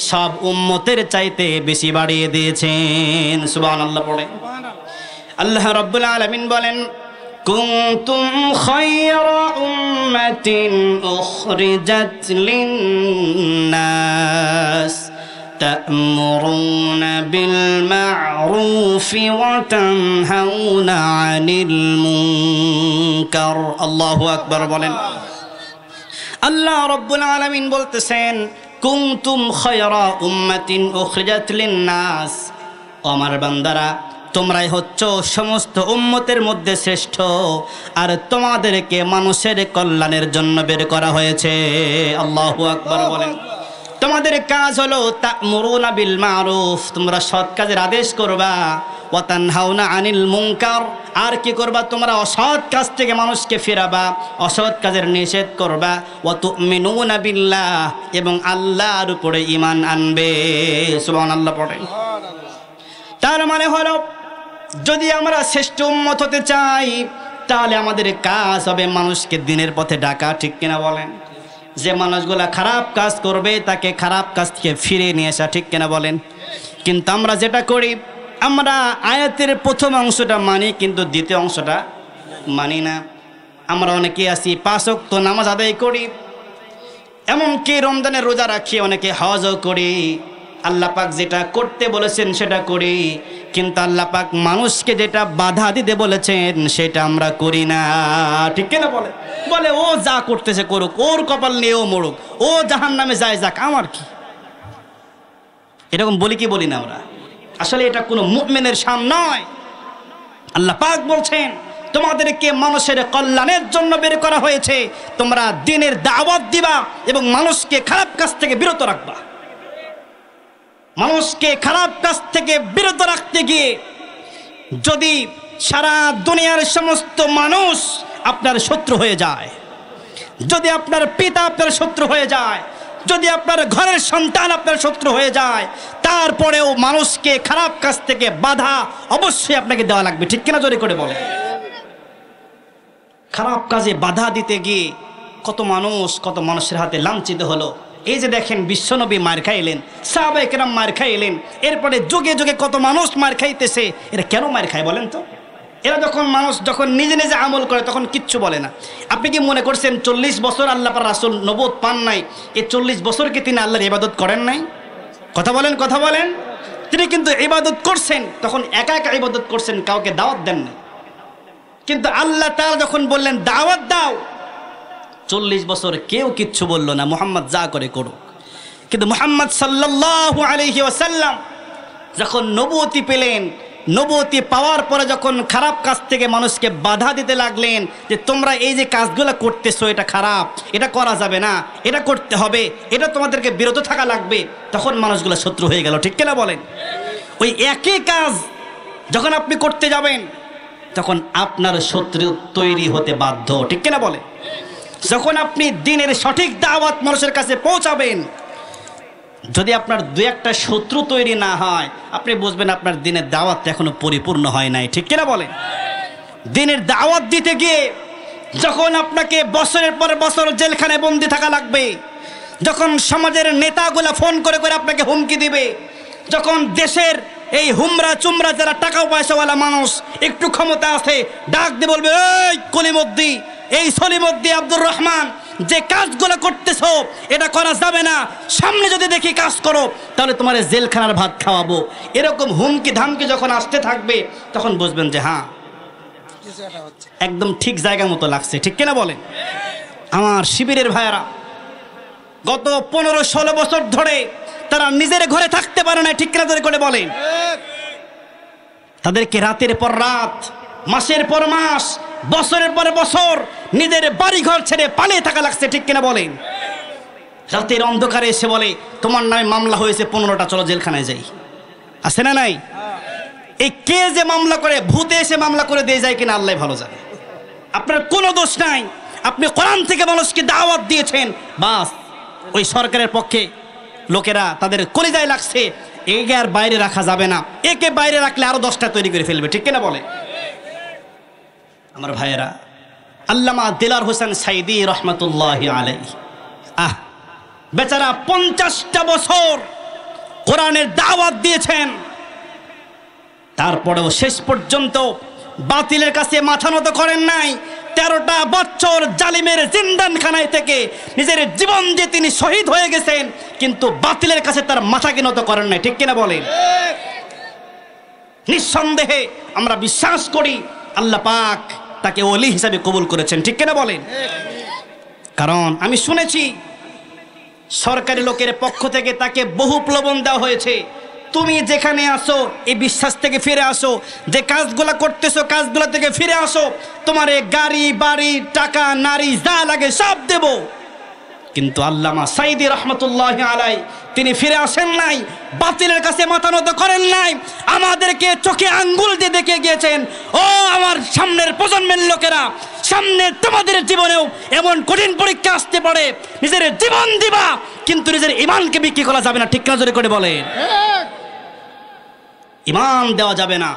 সব উম্মতের চাইতে বেশি বাড়িয়ে দিয়েছেন। সুবহানাল্লাহ পড়ে। আল্লাহ রাব্বুল আলামিন বলেন, কুনতুম খায়রা উম্মাতিন উখরিজাত লিন-নাস তা'মুরুনা বিল মা'রুফি ওয়া তানহাউনা 'আনিল মুনকার। আল্লাহু আকবার বলেন। আল্লাহ রাব্বুল আলামিন বলতেছেন, কুনতুম খায়রা উম্মাতিন উখরিজাত লিন-নাস, আমার বান্দারা তোমরাই হচ্ছ সমস্ত উম্মতের মধ্যে শ্রেষ্ঠ, আর তোমাদেরকে মানুষের কল্যাণের জন্য বের করা হয়েছে। আল্লাহু আকবার বলেন। তোমাদের কাজ হলো তা'মুরুনা বিল মা'রুফ, তোমরা সৎ কাজের আদেশ করবা, ওয়া তানহাউনা আনিল মুনকার, আর কি করবা তোমরা অসৎ কাজ থেকে মানুষকে ফেরাবা, অসৎ কাজের নিষেধ করবা। ওয়া তুমিনুনা বিল্লাহ, এবং আল্লাহর উপরে ঈমান আনবে। সুবহানাল্লাহ পড়েন। তার মানে হলো যদি আমরা শ্রেষ্ঠ উম্মত হতে চাই তাহলে আমাদের কাজ হবে মানুষকে দ্বীনের পথে ডাকা, ঠিক কিনা বলেন? যে মানুষগুলা খারাপ কাজ করবে তাকে খারাপ কাজ থেকে ফিরে নিয়ে আসা, ঠিক কিনা বলেন? কিন্তু আমরা যেটা করি, আমরা আয়াতের প্রথম অংশটা মানি কিন্তু দ্বিতীয় অংশটা মানি না। আমরা অনেকে আছি 5 ওয়াক্ত নামাজ আদায় করি, এমনকি রমজানের রোজা রাখি, অনেকে হজও করি, আল্লাহ পাক যেটা করতে বলেছেন সেটা করি, কিন্তু আল্লাহ পাক মানুষকে যেটা বাধা দিতে বলেছেন সেটা আমরা করি না, ঠিক কিনা বলে? বলে ও যা করতেছে করুক, ওর কপাল নিয়ে ও মরুক, ও জাহান্নামে যায় যাক, আমার কি? এরকম বলি কি বলি না আমরা? আসলে এটা কোনো মুমিনের শান নয়। আল্লাহ পাক বলছেন তোমাদেরকে মানুষের কল্যাণের জন্য বের করা হয়েছে, তোমরা দ্বীনের দাওয়াত দিবা এবং মানুষকে খারাপ কাজ থেকে বিরত রাখবা। মানুষকে খারাপ কাজ থেকে বিরত রাখতে গিয়ে যদি সারা দুনিয়ার সমস্ত মানুষ আপনার শত্রু হয়ে যায়, যদি আপনার পিতা আপনার শত্রু হয়ে যায়, যদি আপনার ঘরের সন্তান আপনার শত্রু হয়ে যায়, তারপরেও মানুষকে খারাপ কাজ থেকে বাধা অবশ্যই আপনাকে দেওয়া লাগবে, ঠিক কিনা? জোরে করে বলে। খারাপ কাজে বাধা দিতে গিয়ে কত মানুষের হাতে লাঞ্ছিত হলো। এই যে দেখেন বিশ্বনবী মার খাইলেন, সাহাবায়ে কেরাম মার খাইলেন, এরপরে যুগে যুগে কত মানুষ মার খাইতেছে। এরা কেন মার খায় বলেন তো? এরা যখন নিজে নিজে আমল করে তখন কিচ্ছু বলে না। আপনি কি মনে করছেন 40 বছর আল্লাহ পাক রাসূল নবুয়ত পান নাই, এই 40 বছরকে তিনি আল্লাহর ইবাদত করেন নাই? কথা বলেন। তিনি কিন্তু ইবাদত করছেন, তখন একা একা ইবাদত করছেন, কাউকে দাওয়াত দেন না। কিন্তু আল্লাহ তাআলা যখন বললেন দাওয়াত দাও, 40 বছর কেউ কিচ্ছু বলল না, মুহাম্মদ যা করে করুক। কিন্তু মুহাম্মদ সাল্লাল্লাহু আলাইহি ওয়াসাল্লাম যখন নবুয়তি পেলেন, নবুয়তি পাওয়ার পরে যখন খারাপ কাজ থেকে মানুষকে বাধা দিতে লাগলেন যে তোমরা এই যে কাজগুলো করতেছো এটা খারাপ, এটা করা যাবে না, এটা করতে হবে, এটা তোমাদেরকে বিরত থাকা লাগবে, তখন মানুষগুলো শত্রু হয়ে গেল, ঠিক কিনা বলেন? ওই একই কাজ যখন আপনি করতে যাবেন তখন আপনার শত্রু তৈরি হতে বাধ্য, ঠিক কিনা বলেন? যখন আপনি দ্বীনের সঠিক দাওয়াত মানুষের কাছে পৌঁছাবেন, যদি আপনার 2-1টা শত্রু তৈরি না হয়, আপনি বুঝবেন আপনার দ্বীনের দাওয়াত এখনো পরিপূর্ণ হয় নাই, ঠিক কিনা বলেন? দ্বীনের দাওয়াত দিতে গিয়ে যখন আপনাকে বছরের পর বছর জেলখানায় বন্দি থাকা লাগবে, যখন সমাজের নেতাগুলা ফোন করে করে আপনাকে হুমকি দিবে, যখন দেশের এই হুমরা চুমরা যারা টাকা পয়সাওয়ালা মানুষ একটু ক্ষমতা আছে ডাক দিয়ে বলবে এই কলিমদ্দি, এই সলিমদ্দি, আব্দুর রহমান, যে কাজগুলো করতেছো এটা করা যাবে না, সামনে যদি দেখি কাজ করো তাহলে তোমার জেলখানার ভাত খাওয়াবো, এরকম হুমকি ধামকি যখন আসতে থাকবে তখন বুঝবেন যে হ্যাঁ একদম ঠিক জায়গা মতো লাগছে, ঠিক কিনা বলেন? আমার শিবিরের ভাইয়েরা গত 15-16 বছর ধরে তারা নিজের ঘরে থাকতে পারে না, ঠিক কিনা করে বলেন? তাদেরকে রাতের পর রাত, মাসের পর মাস, বছরের পর বছর নিজের বাড়ি ঘর ছেড়ে পালিয়ে থাকা লাগছে, ঠিক কিনা বলেন? রাতের অন্ধকারে এসে বলে তোমার নামে মামলা হয়েছে 15টা, চলো জেলখানায় যাই। আছে না নাই? এই কে যে মামলা করে, ভূতে এসে মামলা করে দিয়ে যায় কিনা আল্লাহ ভালো জানে। আপনার কোনো দোষ নাই, আপনি কোরআন থেকে মানুষকে দাওয়াত দিয়েছেন, বাস ওই সরকারের পক্ষে লোকেরা তাদের কলিজায় লাগছে, একে আর বাইরে রাখা যাবে না, একে বাইরে রাখলে আরো 10টা তৈরি করে ফেলবে, ঠিক কিনা বলে? আমার ভাইয়েরা, আল্লামা দিলার হোসেন সাইদি রহমতুল্লাহি আলাইহি বেচারা 50টা বছর কোরআনের দাওয়াত দিয়েছেন, তারপরেও শেষ পর্যন্ত বাতিলের কাছে মাথা নত করেন নাই। 13টা বছর জালিমের জিন্দানখানায় থেকে নিজের জীবন দিয়ে তিনি শহীদ হয়ে গেছেন, কিন্তু বাতিলের কাছে তার মাথাকে নত করেন নাই, ঠিক কিনা বলেন? নিঃসন্দেহে আমরা বিশ্বাস করি আল্লাহ পাক তাকে ওলি হিসাবে কবুল করেছেন, ঠিক কিনা বলেন? কারণ আমি শুনেছি সরকারি লোকের পক্ষ থেকে তাকে বহু প্রলোভন দেওয়া হয়েছে, তুমি যেখানে আসো এই বিশ্বাস থেকে ফিরে আসো, যে কাজগুলো করতেছো কাজগুলো থেকে ফিরে আসো, তোমার গাড়ি বাড়ি টাকা নারী যা লাগে সব দেব। কিন্তু আল্লামা সাইদি রহমতুল্লাহি আলাইহি তিনি ফিরে আসেন নাই, বাতিলের কাছে মাথা নত করেন নাই, আমাদেরকে চোখে আঙ্গুল দিয়ে দেখে গিয়েছেন, ও আমার সামনের প্রজন্মের লোকেরা, সামনে তোমাদের জীবনেও এমন কঠিন পরীক্ষা আসতে পারে, নিজের জীবন দিবা কিন্তু নিজের ইমানকে বিক্রি করা যাবে না। ঠিক না জোরে করে বলেন? ইমান দেওয়া যাবে না,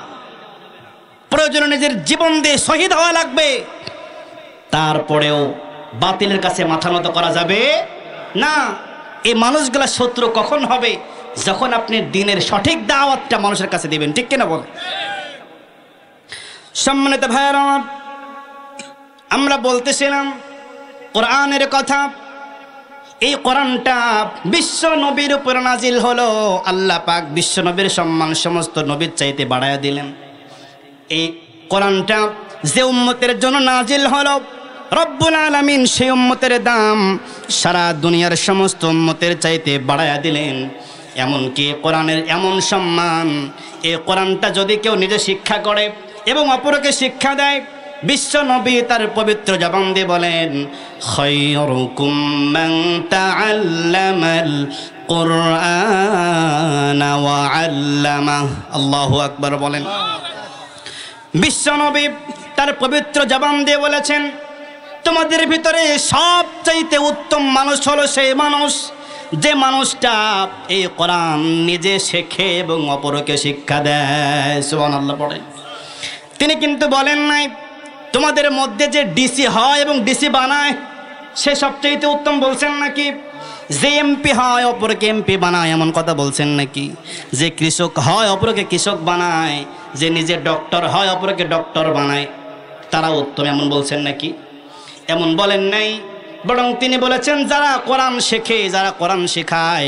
প্রয়োজনে নিজের জীবন দিয়ে শহীদ হওয়া লাগবে, তারপরেও বাতিলের কাছে মাথা নত করা যাবে না। এই মানুষগুলা শত্রু কখন হবে? যখন আপনি দিনের সঠিক দাওয়াতটা মানুষের কাছে দিবেন। ঠিক কিনা বল? সম্মানিত ভাইয়েরা, আমরা বলতেছিলাম কোরআনের কথা। এই কোরআনটা বিশ্ব নবীর উপর নাজিল হলো। আল্লাহ পাক বিশ্ব নবীর সম্মান সমস্ত নবীর চাইতে বাড়ায়া দিলেন। এই কোরআনটা যে উম্মতের জন্য নাজিল হলো, রব্বুল আলামিন সেই উম্মতের দাম সারা দুনিয়ার সমস্ত উম্মতের চাইতে বাড়ায়া দিলেন। এমনকি কোরআনের এমন সম্মান, এই কোরআনটা যদি কেউ নিজে শিক্ষা করে এবং অপরকে শিক্ষা দেয়, বিশ্ব নবী তার পবিত্র জবান দিয়ে বলেন, খায়রুকুম মান তাআল্লামাল কুরআন ওয়া আল্লামাহ। আল্লাহু আকবার বলেন। বিশ্ব নবী তার পবিত্র জবান দিয়ে বলেছেন, তোমাদের ভিতরে সবচাইতে উত্তম মানুষ হলো সেই মানুষ যে মানুষটা এই কোরআন নিজে শেখে এবং অপরকে শিক্ষা দেয়। সুবহানাল্লাহ পড়েন। তিনি কিন্তু বলেন নাই তোমাদের মধ্যে যে ডিসি হয় এবং ডিসি বানায় সে সবচাইতে উত্তম বলছেন নাকি? যে এমপি হয় অপরকে এমপি বানায় এমন কথা বলছেন নাকি? যে কৃষক হয় অপরকে কৃষক বানায়, যে নিজে ডক্টর হয় অপরকে ডক্টর বানায়, তারা উত্তম এমন বলছেন নাকি? এমন বলেন নাই, বরং তিনি বলেছেন যারা কোরআন শেখে, যারা কোরআন শেখায়,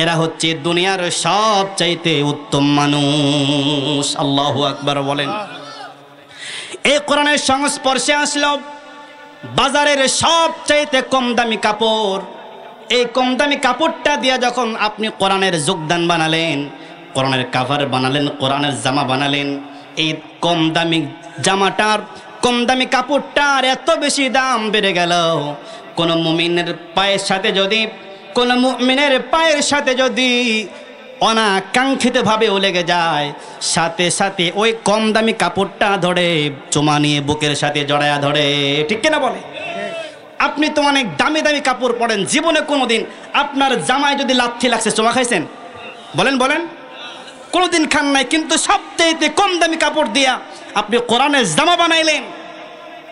এরা হচ্ছে দুনিয়ার সবচাইতে উত্তম মানুষ। আল্লাহু আকবার বলেন। এই কোরআনের সংস্পর্শে আসলো বাজারের সবচাইতে কম দামি কাপড়। এই কম দামি কাপড়টা দিয়ে যখন আপনি কোরআনের যোগদান বানালেন, কোরআনের কাভার বানালেন, কোরআনের জামা বানালেন, এই কম দামি জামাটার, কম দামি কাপড়টার এত বেশি দাম বেড়ে গেল। কোন মুমিনের পায়ের সাথে যদি অনাকাঙ্ক্ষিতভাবে লেগে যায়, সাথে সাথে ওই কম দামি কাপড়টা ধরে চুমা নিয়ে বুকের সাথে জড়ায়া ধরে। ঠিক কিনা বলে? আপনি তো অনেক দামি দামি কাপড় পরেন, জীবনে কোনোদিন আপনার জামায় যদি লাথি লাগছে চুমা খাইছেন? বলেন বলেন। কোনোদিন খান নাই, কিন্তু সবচেয়ে কম দামি কাপড় দিয়া আপনি কোরআনের জামা বানাইলেন।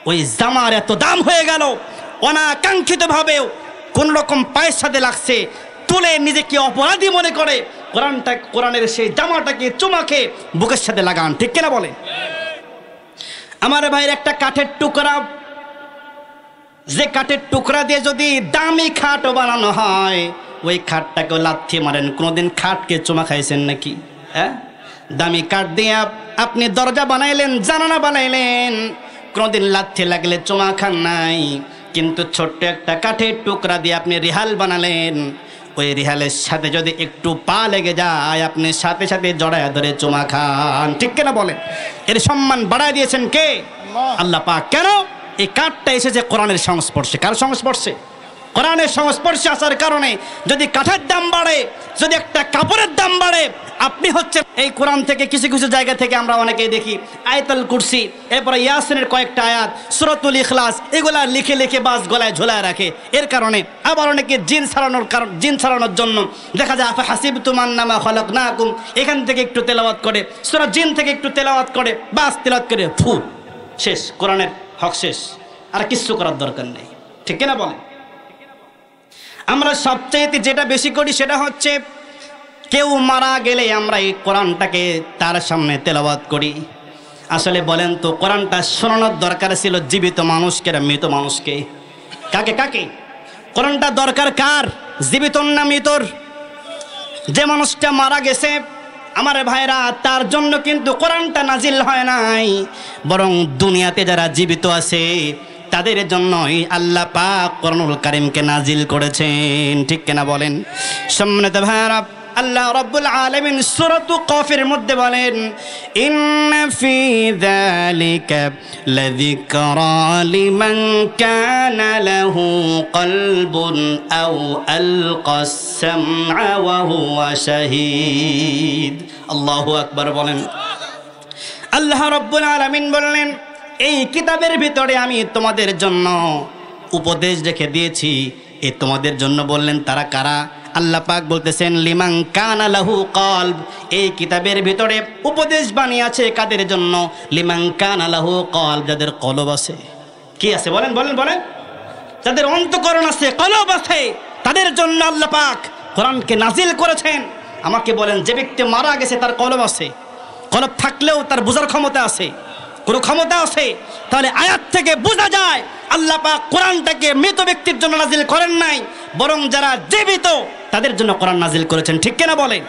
ওই জামার এত দাম হয়ে গেল, অনাকাঙ্ক্ষিতভাবেও কোন রকম পায়ের সাথে লাগছে, তুলে নিজেকে অপরাধী মনে করে কোরআনের সেই জামাটাকে চুমা খেয়ে বুকের সাথে লাগান। ঠিক কিনা বলে? আমার ভাইয়ের একটা কাঠের টুকরা, যে কাঠের টুকরা দিয়ে যদি দামি খাটও বানানো হয়, ওই খাটটাকেও লাথি মারেন। কোনোদিন খাটকে চুমা খাইছেন নাকি? হ্যাঁ, দামি কাঠ দিয়ে আপনি দরজা বানাইলেন, জানালা বানাইলেন, কোনোদিন লাথি লাগলে চুমা খান নাই। কিন্তু ছোট্ট একটা কাঠের টুকরা দিয়ে আপনি রিহাল বানালেন, ওই রিহালের সাথে যদি একটু পা লেগে যায় আপনি সাথে সাথে জড়ায় ধরে চুমা খান। ঠিক কিনা বলেন? এর সম্মান বাড়ায় দিয়েছেন কে? আল্লাহ পাক। কেন? এই কাঠটা এসেছে কোরআনের সংস্পর্শে। কার সংস্পর্শে? কোরআনের সংস্পর্শে আসার কারণে যদি কাঠের দাম বাড়ে, যদি একটা কাপড়ের দাম বাড়ে, আপনি হচ্ছেন এই কোরআন থেকে কিছু কিছু জায়গা থেকে আমরা অনেকেই দেখি আয়াতুল কুরসি, এরপরে ইয়াসিনের কয়েকটা আয়াত, সূরাতুল ইখলাস, এগুলা লিখে লিখে বাস গলায় ঝোলায় রাখে। এর কারণে আবার অনেকে জিন ছাড়ানোর জন্য দেখা যায় আফা হাসিবতুম আন্নামা খালাকনাকুম, এখান থেকে একটু তেলাওয়াত করে, সূরা জিন থেকে একটু তেলাওয়াত করে, বাস তেলাওয়াত করে ফু শেষ, কোরআনের হক শেষ, আর কিছু করার দরকার নেই। ঠিক কিনা বলেন? আমরা সবচেয়ে যেটা বেশি করি সেটা হচ্ছে কেউ মারা গেলে আমরা এই কোরআনটাকে তার সামনে তেলাওয়াত করি। আসলে বলেন তো, কোরআনটা শোনানোর দরকার ছিল জীবিত মানুষকে না মৃত মানুষকে? কাকে কাকে? কোরআনটা দরকার কার? জীবিতর না মৃতর? যে মানুষটা মারা গেছে আমার ভাইরা, তার জন্য কিন্তু কোরআনটা নাজিল হয় নাই, বরং দুনিয়াতে যারা জীবিত আছে তাদের জন্যই আল্লাহ পাক কোরআনুল কারীমকে নাজিল করেছেন। ঠিক কিনা বলেন? সম্মানিত ভাইরা, আল্লাহ রাব্বুল আলামিন সূরাতুল কফের মধ্যে বলেন, ইন্না ফি যালিকা লাযিকরা লিমান কানা লাহু কলবুন আও আলকাস সামআ ওয়া হুয়া শাহীদ। আল্লাহু আকবার বলেন। আল্লাহ রাব্বুল আলামিন বললেন, এই কিতাবের ভিতরে আমি তোমাদের জন্য উপদেশ রেখে দিয়েছি। এ তোমাদের জন্য বললেন তারা কারা? আল্লাহ পাক বলতেছেন, লিমান কানা লাহু কলব। এই কিতাবের ভিতরে উপদেশ বাণী আছে কাদের জন্য? লিমান কানা লাহু কলব, যাদের কলব আছে। কি আছে বলেন বলেন বলেন? যাদের অন্তঃকরণ আছে, কলব আছে, তাদের জন্য আল্লাহ পাক কোরআনকে নাজিল করেছেন। আমাকে বলেন, যে ব্যক্তি মারা গেছে তার কলব আছে, কলব থাকলেও তার বোঝার ক্ষমতা আছে, কোনো ক্ষমতা আছে? তাহলে আয়াত থেকে বোঝা যায় আল্লাহ পাক কোরআনটাকে মৃত ব্যক্তির জন্য নাজিল করেন নাই, বরং যারা জীবিত তাদের জন্য কোরআন নাজিল করেছেন। ঠিক কিনা বলেন?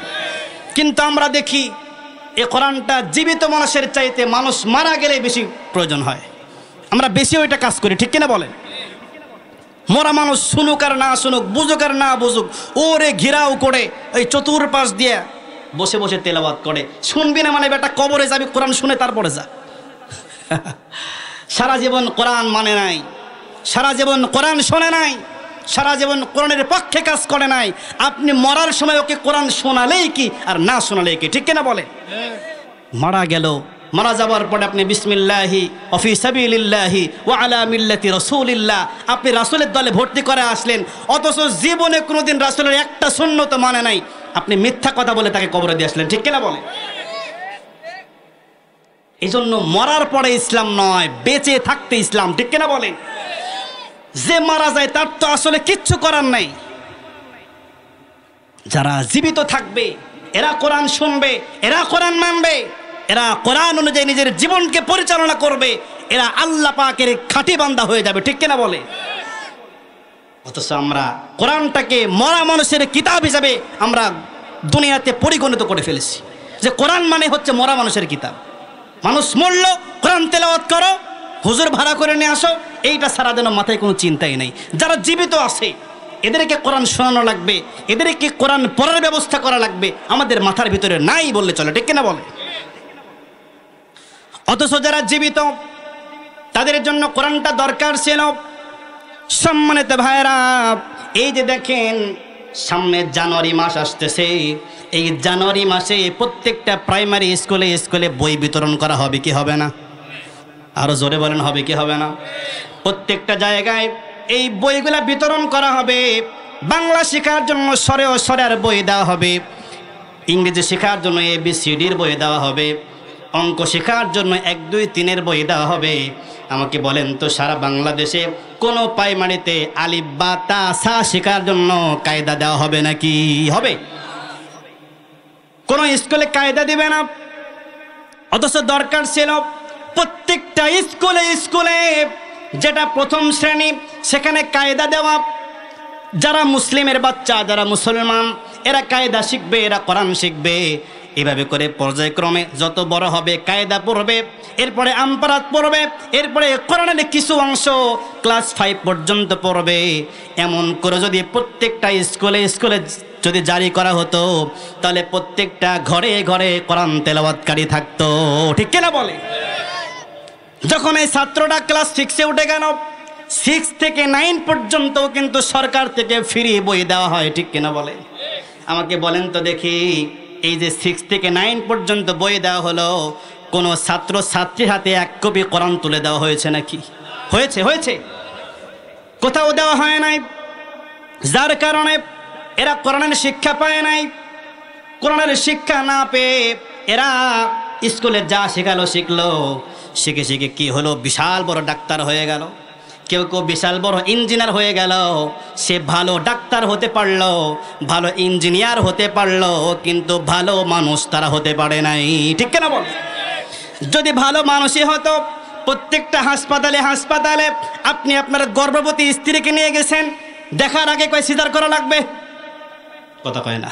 কিন্তু আমরা দেখি এই কোরআনটা জীবিত মানুষের চাইতে মানুষ মারা গেলে বেশি প্রয়োজন হয়। আমরা বেশি ওইটা কাজ করি। ঠিক কিনা বলেন? মরা মানুষ শুনুক আর না শুনুক, বুঝুক আর না বুঝুক, ওরে ঘিরাও করে ওই চতুর্পাশ দিয়ে বসে বসে তেলাওয়াত করে। শুনবি না মানে বেটা কবরে যাবি, কোরআন শুনে তারপরে যা। সারা জীবন কোরআন মানে নাই, সারা জীবন কোরআন শোনে নাই, সারা জীবন কোরআনের পক্ষে কাজ করে নাই। আপনি মরার সময় ওকে কোরআন শোনালেই কি আর না শোনালেই কি? ঠিক কিনা বলে? মারা গেল, মারা যাওয়ার পরে আপনি বিসমিল্লাহি ওয়া ফি সাবিলিল্লাহি ওয়া আলা মিল্লাতি রাসূলিল্লাহ, আপনি রাসূলের দলে ভর্তি করে আসলেন, অথচ জীবনে কোনোদিন রাসূলের একটা সুন্নত মানে নাই। আপনি মিথ্যা কথা বলে তাকে কবরে দিয়ে আসলেন। ঠিক কিনা বলে? এই জন্য মরার পরে ইসলাম নয়, বেঁচে থাকতে ইসলাম। ঠিক কিনা বলেন? যে মারা যায় তার তো আসলে কিচ্ছু করার নাই। যারা জীবিত থাকবে এরা কোরআন শুনবে, এরা কোরআন মানবে, এরা কোরআন অনুযায়ী নিজের জীবনকে পরিচালনা করবে, এরা আল্লাহ পাকের খাঁটি বান্দা হয়ে যাবে। ঠিক কিনা বলে? অথচ আমরা কোরআনটাকে মরা মানুষের কিতাব হিসাবে আমরা দুনিয়াতে পরিগণিত করে ফেলেছি, যে কোরআন মানে হচ্ছে মরা মানুষের কিতাব। মানুষ মরলো, কোরআন তেলাওয়াত করো, হুজুর ভাড়া করে নিয়ে আসো, এইটা ছাড়া যেন মাথায় কোনো চিন্তাই নেই। যারা জীবিত আছে এদেরকে কোরআন শোনানো লাগবে, এদেরকে কোরআন পড়ার ব্যবস্থা করা লাগবে, আমাদের মাথার ভিতরে নাই বললে চলে। ঠিক কিনা বলে? অথচ যারা জীবিত তাদের জন্য কোরআনটা দরকার ছিল। সম্মানিত ভাইরা, এই যে দেখেন সামনে জানুয়ারি মাস আসতেছে, এই জানুয়ারি মাসে প্রত্যেকটা প্রাইমারি স্কুলে স্কুলে বই বিতরণ করা হবে কি হবে না? আরো জোরে বলেন, হবে কি হবে না? প্রত্যেকটা জায়গায় এই বইগুলা বিতরণ করা হবে। বাংলা শেখার জন্য স্বরে ও স্বরের বই দেওয়া হবে, ইংরেজি শেখার জন্য ABCDর বই দেওয়া হবে, অঙ্ক শেখার জন্য 1 2 3 বই দেওয়া হবে। আমাকে বলেন তো, সারা বাংলাদেশে কোনো প্রাইমারিতে আলিফ বা তা সা শেখার জন্য কায়দা দেওয়া হবে নাকি? হবে? কোনো স্কুলে কায়দা দিবে না। অথচ দরকার ছিল প্রত্যেকটা স্কুলে স্কুলে যেটা প্রথম শ্রেণী সেখানে কায়দা দেওয়া। যারা মুসলিমের বাচ্চা, যারা মুসলমান, এরা কায়দা শিখবে, এরা কোরআন শিখবে। এভাবে করে পর্যায়ক্রমে যত বড় হবে কায়দা পড়বে, এরপরে আমপারাত পড়বে, এরপরে কোরআনের কিছু অংশ ক্লাস 5 পর্যন্ত পড়বে। এমন করে যদি প্রত্যেকটা স্কুলে স্কুলে যদি জারি করা হতো, তাহলে প্রত্যেকটা ঘরে ঘরে কোরআন তেলাওয়াতকারী থাকতো। ঠিক কিনা বলে? যখন এই ছাত্রটা ক্লাস 6-এ উঠে গেল, 6 থেকে 9 পর্যন্ত কিন্তু সরকার থেকে ফ্রি বই দেওয়া হয়। ঠিক কিনা বলে? আমাকে বলেন তো দেখি, এই যে 6 থেকে 9 পর্যন্ত বই দেওয়া হলো, কোনো ছাত্র ছাত্রীর হাতে 1 কপি কোরআন তুলে দেওয়া হয়েছে নাকি? হয়েছে? হয়েছে? কোথাও দেওয়া হয় নাই। যার কারণে এরা কোরআনের শিক্ষা পায় নাই। কোরআনের শিক্ষা না পেয়ে এরা স্কুলে যা শেখালো শিখলো, শিখে শিখে কি হলো, বিশাল বড় ডাক্তার হয়ে গেল, কেউ কেউ বিশাল বড় ইঞ্জিনিয়ার হয়ে গেল। সে ভালো ডাক্তার হতে পারলো, ভালো ইঞ্জিনিয়ার হতে পারলো, কিন্তু ভালো মানুষ তারা হতে পারে নাই। ঠিক কেন বল? যদি ভালো মানুষই হতো, প্রত্যেকটা হাসপাতালে হাসপাতালে আপনি আপনার গর্ভবতী স্ত্রীকে নিয়ে গেছেন, দেখার আগে কয় সিজার করা লাগবে? কথা কয় না,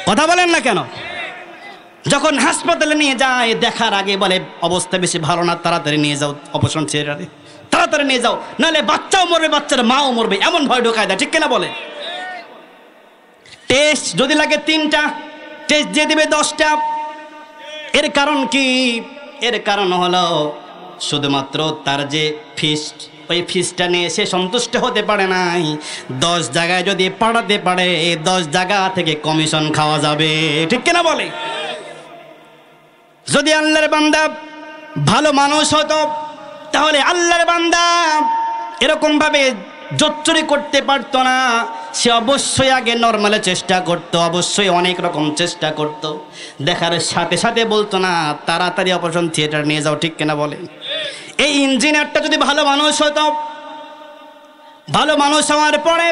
কথা বলেন না কেন? যখন হাসপাতালে নিয়ে যায় দেখার আগে বলে অবস্থা বেশি ভালো না, তাড়াতাড়ি নিয়ে যাও, অপারেশন থিয়েটারে তাড়াতাড়ি নিয়ে যাও, নাহলে বাচ্চাও মরবে, বাচ্চার মাও মরবে, এমন ভয় ঢোকায় দেয়। ঠিক কিনা বলে? টেস্ট যদি লাগে 3টা, টেস্ট দিয়ে দিবে 10টা। এর কারণ কি? এর কারণ হলো শুধুমাত্র তার যে ফিস্ট, ওই ফিসটা নিয়ে সে সন্তুষ্ট হতে পারে নাই। 10 জায়গায় যদি পাঠাতে পারে, 10 জায়গা থেকে কমিশন খাওয়া যাবে, ঠিক কিনা বলে? যদি আল্লাহর বান্দা ভালো মানুষ হতো, তাহলে আল্লাহর বান্দা এরকম ভাবে জোচ্চুরি করতে পারতো না। সে অবশ্যই আগে নর্মালে চেষ্টা করতো, অবশ্যই অনেক রকম চেষ্টা করত, দেখার সাথে সাথে বলতো না তাড়াতাড়ি অপারেশন থিয়েটার নিয়ে যাও, ঠিক কিনা বলে? এই ইঞ্জিনিয়ারটা যদি ভালো মানুষ হতো, ভালো মানুষ হওয়ার পরে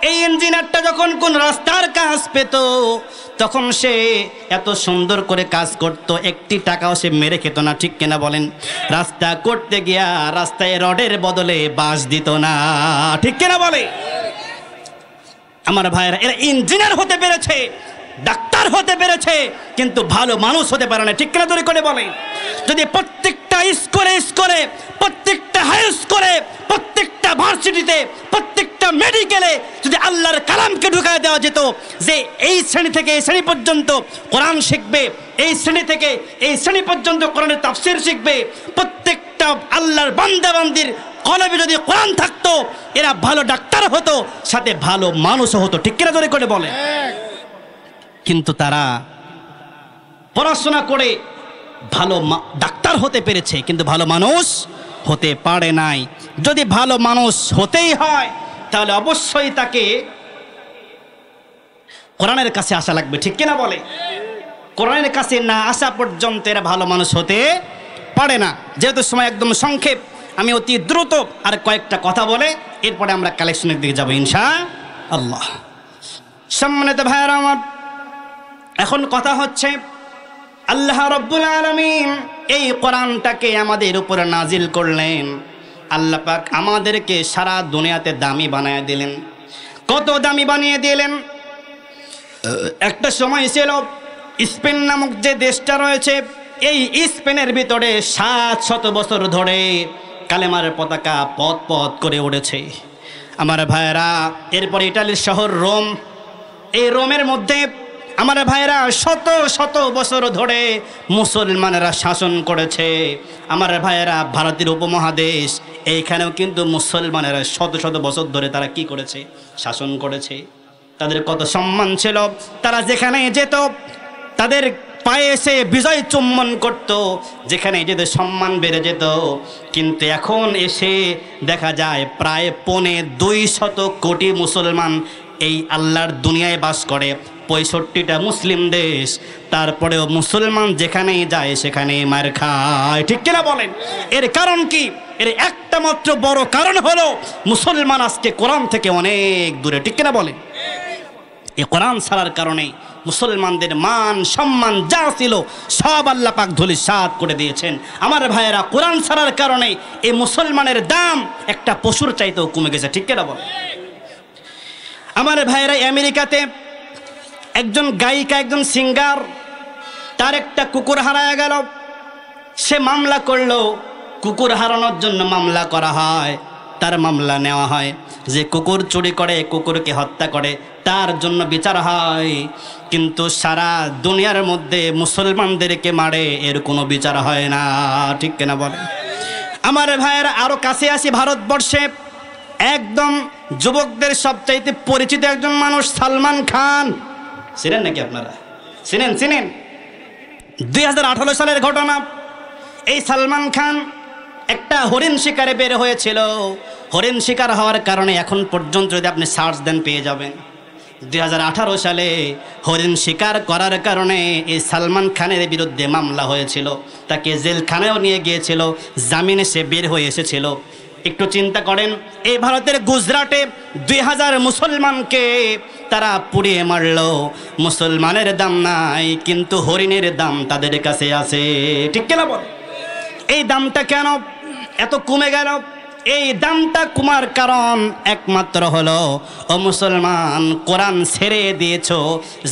এই ইঞ্জিনিয়ারটা যখন কোন রাস্তার কাজ পেত, তখন সে এত সুন্দর করে কাজ করত, একটি টাকাও সে মেরে খেত না, ঠিক কিনা বলেন? রাস্তা করতে গিয়া রাস্তায় রডের বদলে বাঁশ দিত না, ঠিক কিনা বলে? আমার ভাইয়েরা, এরা ইঞ্জিনিয়ার হতে পেরেছে, ডাক্তার হতে পেরেছে, কিন্তু ভালো মানুষ হতে পারে না, ঠিক কিনা দূরে করে বলে? যদি প্রত্যেকটা স্কুলে, প্রত্যেকটা হাই স্কুলে, প্রত্যেকটা ভার্সিটিতে, প্রত্যেকটা মেডিকেলে যদি আল্লাহর কালামকে ঢুকায় দেওয়া যেত, যে এই শ্রেণী থেকে এই শ্রেণী পর্যন্ত কোরআন শিখবে, এই শ্রেণী থেকে এই শ্রেণী পর্যন্ত কোরআনের তাফসীর শিখবে, প্রত্যেকটা আল্লাহর বান্দা বান্দির কলবে যদি কোরআন থাকতো, এরা ভালো ডাক্তার হতো, সাথে ভালো মানুষও হতো, ঠিক কিনা জোরে করে বলে? কিন্তু তারা পড়াশোনা করে ভালো ডাক্তার হতে পেরেছে, কিন্তু ভালো মানুষ হতে পারে নাই। যদি ভালো মানুষ হতেই হয়, তাহলে অবশ্যই তাকে কোরআনের কাছে আসা লাগবে, ঠিক কিনা বলে? কোরআনের কাছে না আসা পর্যন্ত এরা ভালো মানুষ হতে পারে না। যেহেতু সময় একদম সংক্ষেপ, আমি অতি দ্রুত আর কয়েকটা কথা বলে এরপরে আমরা কালেকশনের দিকে যাবো ইনশাআল্লাহ। সম্মানিত ভাইয়েরা আমার, এখন কথা হচ্ছে আল্লাহ রাব্বুল আলামিন এই কোরআনটাকে আমাদের উপরে নাজিল করলেন। আল্লাহ পাক আমাদেরকে সারা দুনিয়াতে দামি বানিয়ে দিলেন। কত দামি বানিয়ে দিলেন! একটা সময় ছিল স্পেন নামক যে দেশটা রয়েছে, এই স্পেনের ভিতরে 700 বছর ধরে কালেমার পতাকা পথ পথ করে উড়েছে। আমার ভাইয়েরা, এরপর ইটালির শহর রোম, এই রোমের মধ্যে আমার ভাইয়েরা শত শত বছর ধরে মুসলমানেরা শাসন করেছে। আমার ভাইয়েরা, ভারতের উপমহাদেশ, এইখানেও কিন্তু মুসলমানেরা শত শত বছর ধরে তারা কি করেছে? শাসন করেছে। তাদের কত সম্মান ছিল, তারা যেখানে যেত তাদের পায়ে এসে বিজয় চুম্বন করত, যেখানে যেতে সম্মান বেড়ে যেত। কিন্তু এখন এসে দেখা যায় প্রায় 250 কোটি মুসলমান এই আল্লাহর দুনিয়ায় বাস করে, 65টা মুসলিম দেশ। তারপরেও মুসলমান যেখানেই যায় সেখানেই মার খায়, ঠিক কিনা বলেন? এর কারণ কি? এর একটা মাত্র বড় কারণ হলো মুসলমান আজকে কোরআন থেকে অনেক দূরে, ঠিক কিনা বলেন? এই কোরআন ছাড়ার কারণে মুসলমানদের মান সম্মান যা ছিল সব আল্লাহ পাক ধূলিসাৎ করে দিয়েছেন। আমার ভাইয়েরা, কোরআন ছাড়ার কারণে এই মুসলমানের দাম একটা পশুর চাইতেও কমে গেছে, ঠিক কিনা বলেন? আমার ভাইয়েরা, আমেরিকাতে একজন গায়িকা, একজন সিঙ্গার, তার একটা কুকুর হারায় গেল। সে মামলা করলো, কুকুর হারানোর জন্য মামলা করা হয়, তার মামলা নেওয়া হয়। যে কুকুর চুরি করে, কুকুরকে হত্যা করে, তার জন্য বিচার হয়। কিন্তু সারা দুনিয়ার মধ্যে মুসলমানদেরকে মারে, এর কোনো বিচার হয় না, ঠিক কিনা বলে? আমার ভাইয়েরা, আরো কাছে আসি ভারতবর্ষে, একদম যুবকদের সবচাইতে পরিচিত একজন মানুষ সালমান খান। চিনেন নাকি আপনারা? চিনেন? 2018 সালের ঘটনা। এই সালমান খান একটা হরিণ শিকারে বের হয়েছিল। হরিণ শিকার হওয়ার কারণে এখন পর্যন্ত যদি আপনি সার্চ দেন পেয়ে যাবেন। 2018 সালে হরিণ শিকার করার কারণে এই সালমান খানের বিরুদ্ধে মামলা হয়েছিল, তাকে জেলখানায়ও নিয়ে গিয়েছিল, জামিনে সে বের হয়ে এসেছিল। একটু চিন্তা করেন, এই ভারতের গুজরাটে 2000 মুসলমানকে তারা পুড়িয়ে মারল। মুসলমানের দাম নাই, কিন্তু হরিণের দাম তাদের কাছে আছে, ঠিক কিনা বল? এই দামটা কেন এত কমে গেল? এই দামটা কমার কারণ একমাত্র হলো, ও মুসলমান, কোরআন ছেড়ে দিয়েছো,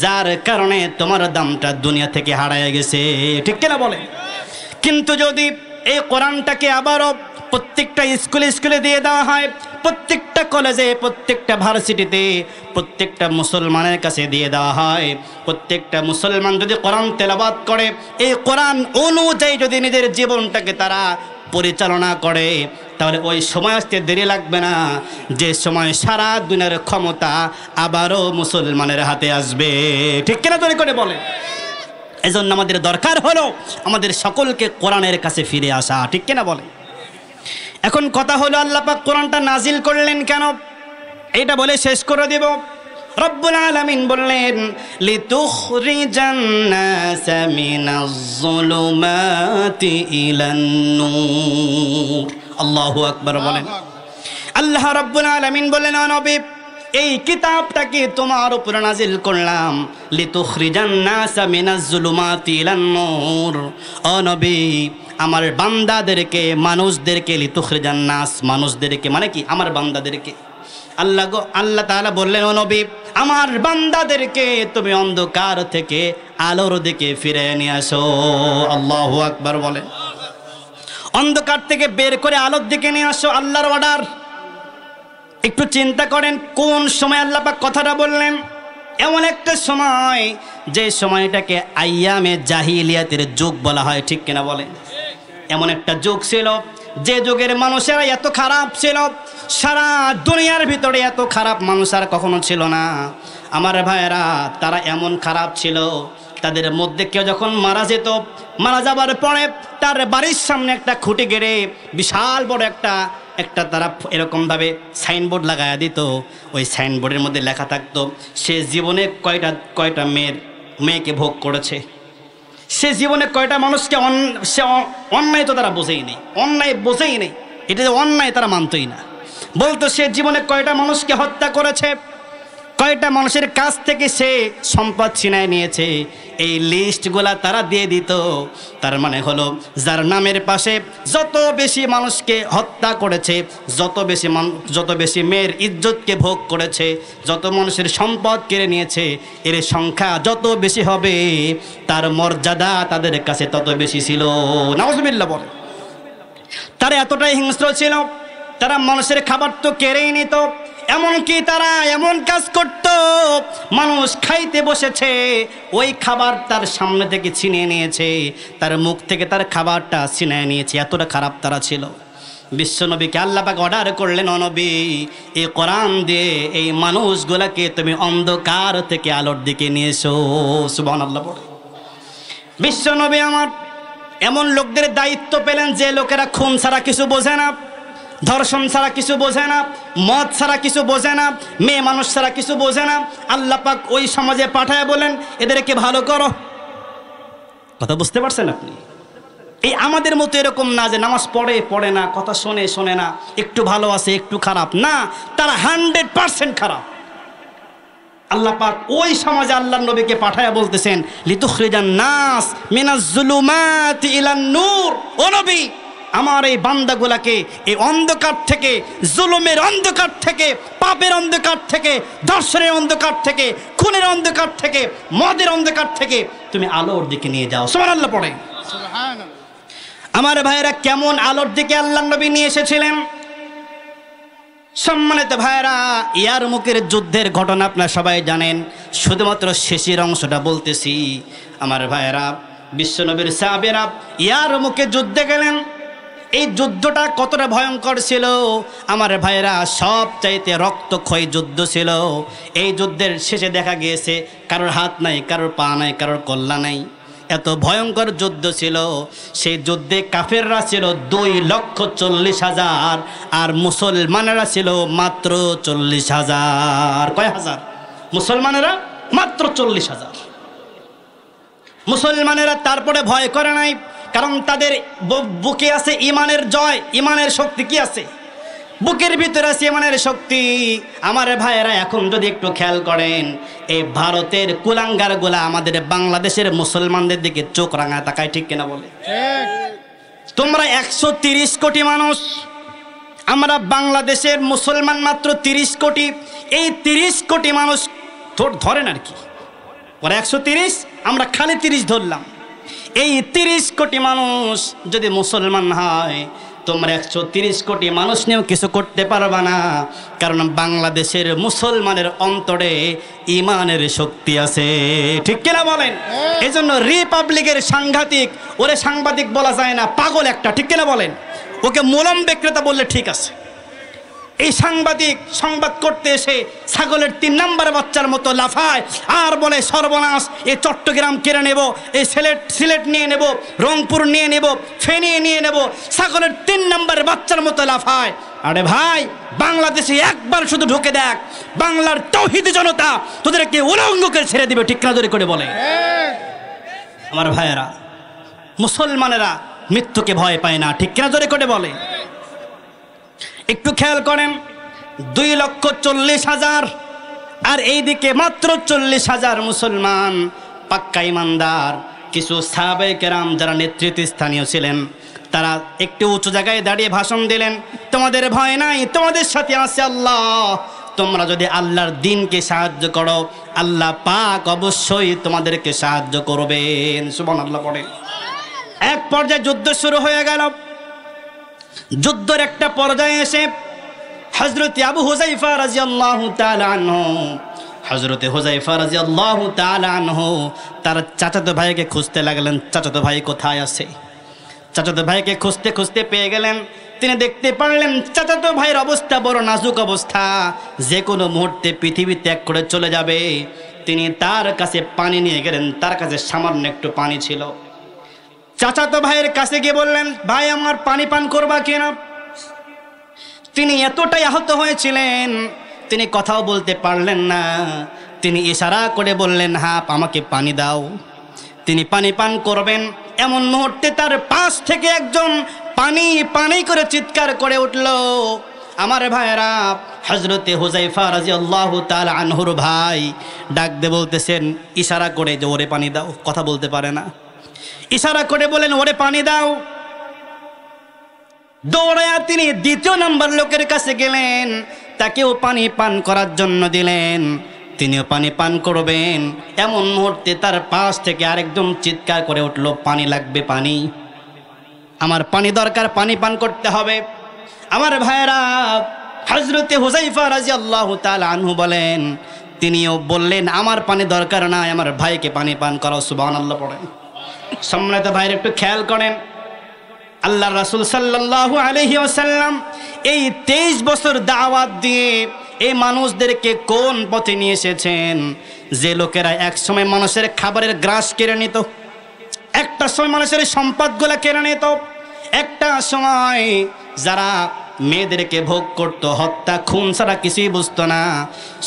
যার কারণে তোমার দামটা দুনিয়া থেকে হারায় গেছে, ঠিক কিনা বলে? কিন্তু যদি এই কোরআনটাকে আবারও প্রত্যেকটা স্কুলে দিয়ে দেওয়া হয়, প্রত্যেকটা কলেজে, প্রত্যেকটা ভার্সিটিতে, প্রত্যেকটা মুসলমানের কাছে দিয়ে দেওয়া হয়। প্রত্যেকটা মুসলমান যদি কোরআন তেলাওয়াত করে, এই কোরআন অনুযায়ী যদি নিজের জীবনটাকে তারা পরিচালনা করে, তাহলে ওই সময় আসতে দেরি লাগবে না, যে সময় সারা দুনিয়ার ক্ষমতা আবারও মুসলমানের হাতে আসবে। ঠিক কিনা তৈরি করে বলে? এজন্য আমাদের দরকার হলো আমাদের সকলকে কোরআনের কাছে ফিরে আসা। ঠিক কিনা বলে? এখন কথা হলো আল্লাহ পাক কোরআনটা নাজিল করলেন কেন, এটা বলে শেষ করে দেব। রব্বুল আলামিন বললেন লিতুখরিজান নাসা মিনাজ যুলুমাতি ইলান নূর। আল্লাহু আকবার বলেন। আল্লাহ রব্বুল আলামিন বললেন, ও নবী, এই কিতাবটাকে তোমার উপর নাজিল করলাম লিতুখরিজান নাসা মিনাজ যুলুমাতি ইলান নূর। ও নবী, আমার বান্দাদেরকে, মানুষদেরকে, লিতুখরিজান নাস, মানুষদেরকে মানে কি? আমার বান্দাদেরকে। আল্লাহ তাআলা বললেন, ও নবী, আমার বান্দাদেরকে তুমি অন্ধকার থেকে আলোর দিকে ফিরে নিয়ে আসো। আল্লাহু আকবার বলেন। অন্ধকার থেকে বের করে আলোর দিকে নিয়ে আসো, আল্লাহর অর্ডার। একটু চিন্তা করেন কোন সময় আল্লাহ পাক কথাটা বললেন। এমন একটা সময়, যে সময়টাকে আইয়ামে জাহিলিয়াতের যুগ বলা হয়। ঠিক কিনা বলেন? এমন একটা যুগ ছিল, যে যুগের মানুষেরা এত খারাপ ছিল, সারা দুনিয়ার ভিতরে এত খারাপ মানুষ আর কখনো ছিল না। আমার ভাইয়েরা, তারা এমন খারাপ ছিল, তাদের মধ্যে কেউ যখন মারা যেত, মারা যাবার পরে তার বাড়ির সামনে একটা খুঁটি গেড়ে বিশাল বড় একটা তারা এরকমভাবে সাইনবোর্ড লাগায়া দিত। ওই সাইনবোর্ডের মধ্যে লেখা থাকতো সে জীবনে কয়টা মেয়েকে ভোগ করেছে, সে জীবনে কয়টা মানুষকে সে অন্যায় তো তারা বোঝেই নেই, অন্যায় বোঝেই নেই, এটা যে অন্যায় তারা মানতই না। বলতো সে জীবনে কয়টা মানুষকে হত্যা করেছে, কয়টা মানুষের কাছ থেকে সে সম্পদ ছিনায় নিয়েছে, এই লিস্টগুলা তারা দিয়ে দিত। তার মানে হলো, যার নামের পাশে যত বেশি মানুষকে হত্যা করেছে, যত বেশি মেয়ের ইজ্জতকে ভোগ করেছে, যত মানুষের সম্পদ কেড়ে নিয়েছে, এর সংখ্যা যত বেশি হবে, তার মর্যাদা তাদের কাছে তত বেশি ছিল। নাউজুবিল্লাহ বলে। তারা এতটাই হিংস্র ছিল, তারা মানুষের খাবার তো কেড়েই নিত। এমনকি তারা এমন কাজ করত, মানুষ খাইতে বসেছে, ওই খাবার তার সামনে থেকে ছিনিয়ে নিয়েছে, তার মুখ থেকে তার খাবারটা ছিনিয়ে নিয়েছে। এতটা খারাপ তারা ছিল। বিশ্বনবীকে আল্লাহ পাক অর্ডার করলেন, ও নবী, এই কোরআন দিয়ে এই মানুষগুলাকে তুমি অন্ধকার থেকে আলোর দিকে নিয়ে এসো। সুবহানাল্লাহ বলে। বিশ্বনবী আমার এমন লোকদের দায়িত্ব পেলেন, যে লোকেরা খুন ছাড়া কিছু বোঝে না, ধর্ষণ ছাড়া কিছু বোঝে না, মদ ছাড়া কিছু বোঝে না, মেয়ে মানুষ ছাড়া কিছু বোঝে না। আল্লাহ পাক ওই সমাজে পাঠায় বলেন, এদেরকে ভালো করো। কথা বুঝতে পারছেন আপনি? এই আমাদের মতো এরকম না যে নামাজ পড়ে না, কথা শোনে না, একটু ভালো আছে একটু খারাপ না, তারা 100% খারাপ। আল্লাহ পাক ওই সমাজে আল্লাহর নবীকে পাঠায় বলতেছেন, লিতুখরিজান নাস মিনাজ যুলুমাতি ইলান নূর। ও নবী, আমার এই বান্দাগুলাকে এই অন্ধকার থেকে, জুলুমের অন্ধকার থেকে, পাপের অন্ধকার থেকে, ধর্ষণের অন্ধকার থেকে, খুনের অন্ধকার থেকে, মদের অন্ধকার থেকে তুমি আলোর দিকে নিয়ে যাও। সুবহানাল্লাহ পড়ে। আমার ভাইয়েরা, কেমন আলোর দিকে আল্লাহর নবী নিয়ে এসেছিলেন? সম্মানিত ভাইয়েরা, ইয়ারমুকের যুদ্ধের ঘটনা আপনারা সবাই জানেন, শুধুমাত্র শেষের অংশটা বলতেছি। আমার ভাইয়েরা, বিশ্বনবীর সাহাবেরা ইয়ারমুকে যুদ্ধে গেলেন। এই যুদ্ধটা কতটা ভয়ঙ্কর ছিল আমার ভাইয়েরা, সব চাইতে রক্তক্ষয়ী যুদ্ধ ছিল। এই যুদ্ধের শেষে দেখা গিয়েছে কারোর হাত নাই, কারোর পা নাই, কারোর কল্লা নাই। এত ভয়ঙ্কর যুদ্ধ ছিল। সেই যুদ্ধে কাফেররা ছিল 2,40,000 আর মুসলমানেরা ছিল মাত্র 40,000। কয় হাজার? মুসলমানেরা মাত্র 40,000। মুসলমানেরা তারপরে ভয় করে নাই, কারণ তাদের বুকে আছে ইমানের জয়, ইমানের শক্তি। কি আছে? বুকের ভিতরে আছে ইমানের শক্তি। আমার ভাইয়েরা, এখন যদি একটু খেয়াল করেন, এই ভারতের কুলাঙ্গারগুলা আমাদের বাংলাদেশের মুসলমানদের দিকে চোখ রাঙা তাকায়। ঠিক কিনা বলে? তোমরা 130 কোটি মানুষ, আমরা বাংলাদেশের মুসলমান মাত্র 30 কোটি। এই 30 কোটি মানুষ ধরেন আর কি, ওরা 130, আমরা খালি 30 ধরলাম। এই 30 কোটি মানুষ যদি মুসলমান হয়, তোমরা 130 কোটি মানুষ নিয়েও কিছু করতে পারবা না, কারণ বাংলাদেশের মুসলমানের অন্তরে ইমানের শক্তি আছে। ঠিক কিনা বলেন? এই জন্য রিপাবলিকের সাংঘাতিক, ওরে সাংবাদিক বলা যায় না, পাগল একটা। ঠিক কিনা বলেন? ওকে মলম বিক্রেতা বললে ঠিক আছে। এই সাংবাদিক সংবাদ করতে এসে ছাগলের 3 নাম্বার বাচ্চার মতো লাফায় আর বলে সর্বনাশ, এই চট্টগ্রাম কেড়ে নেব, এই সিলেট নিয়ে নেব, রংপুর নিয়ে নেব, ফেনী নিয়ে নেব, ছাগলের 3 নাম্বার বাচ্চার মতো লাফায়। আরে ভাই, বাংলাদেশে একবার শুধু ঢুকে দেখ, বাংলার তৌহিদি জনতা তোদেরকে উলঙ্গ করে ছেড়ে দিবে। ঠিক না জোরে করে বলে? আমার ভাইয়েরা, মুসলমানেরা মৃত্যুকে ভয় পায় না। ঠিক কিনা জোরে করে বলে? একটু খেয়াল করেন, 2,40,000 আর এইদিকে মাত্র 40,000 মুসলমান পাক্কা ইমানদার। কিছু সাহাবায়ে কেরাম যারা নেতৃত্ব স্থানীয় ছিলেন, তারা একটু উঁচু জায়গায় দাঁড়িয়ে ভাষণ দিলেন, তোমাদের ভয় নাই, তোমাদের সাথে আছে আল্লাহ। তোমরা যদি আল্লাহর দ্বীনকে সাহায্য করো, আল্লাহ পাক অবশ্যই তোমাদেরকে সাহায্য করবেন। সুবহানাল্লাহ পড়ে। এক পর্যায়ে যুদ্ধ শুরু হয়ে গেল। যুদ্ধের একটা পর্যায়ে এসে হযরত আবু হুযায়ফা রাদিয়াল্লাহু তাআলা আনহু, হযরত হুযায়ফা রাদিয়াল্লাহু তাআলা আনহু তার চাচাতো ভাইকে খুঁজতে লাগলেন। চাচাতো ভাই কোথায় আছে? চাচাতো ভাইকে খুঁজতে খুঁজতে পেয়ে গেলেন। তিনি দেখতে পারলেন চাচাতো ভাইয়ের অবস্থা বড় নাজুক অবস্থা, যে কোনো মুহূর্তে পৃথিবী ত্যাগ করে চলে যাবে। তিনি তার কাছে পানি নিয়ে গেলেন। তার কাছে সামান্য একটু পানি ছিল। চাচাতো ভাইয়ের কাছে গিয়ে বললেন, ভাই আমার পানি পান করবা কিনা? তিনি এতটাই আহত হয়েছিলেন, তিনি কথাও বলতে পারলেন না। তিনি ইশারা করে বললেন, হ্যাঁ আমাকে পানি দাও। তিনি পানি পান করবেন, এমন মুহূর্তে তার পাশ থেকে একজন পানি পানি করে চিৎকার করে উঠল। আমার ভাইয়েরা, হযরতে হুযায়ফা রাদিয়াল্লাহু তাআলা আনহুর ভাই ডাক দিয়ে বলতেছেন ইশারা করে যে ওরে পানি দাও। কথা বলতে পারে না, ইশারা করে বলেন ওরে পানি দাও। দৌড়ায়া তিনি 2য় নাম্বার লোকের কাছে গেলেন, তাকেও পানি পান করার জন্য দিলেন। তিনিও পানি পান করবেন, এমন মুহূর্তে তার পাশ থেকে আরেকজন চিৎকার করে উঠল, পানি লাগবে, পানি, আমার পানি দরকার, পানি পান করতে হবে। আমার ভাইয়েরা, হযরতে হুযায়ফা রাদিয়াল্লাহু তাআলা আনহু বলেন, তিনিও বললেন আমার পানি দরকার নাই, আমার ভাইকে পানি পান করাও। সুবহানাল্লাহ পড়েন। সম্মানিত ভাইরা, একটু খেয়াল করেন, আল্লাহর রাসূল সাল্লাল্লাহু আলাইহি ওয়াসাল্লাম এই 23 বছর দাওয়াত দিয়ে এই মানুষদেরকে কোন পথে নিয়ে এসেছেন? যে লোকেরা এক সময় মানুষের খাবারের গ্রাস কেড়ে নিত, একটা সময় মানুষের সম্পদগুলো কেড়ে নিত, একটা সময় যারা মেয়েদেরকে ভোগ করত, হত্যা খুন ছাড়া কিছুই বুঝতো না,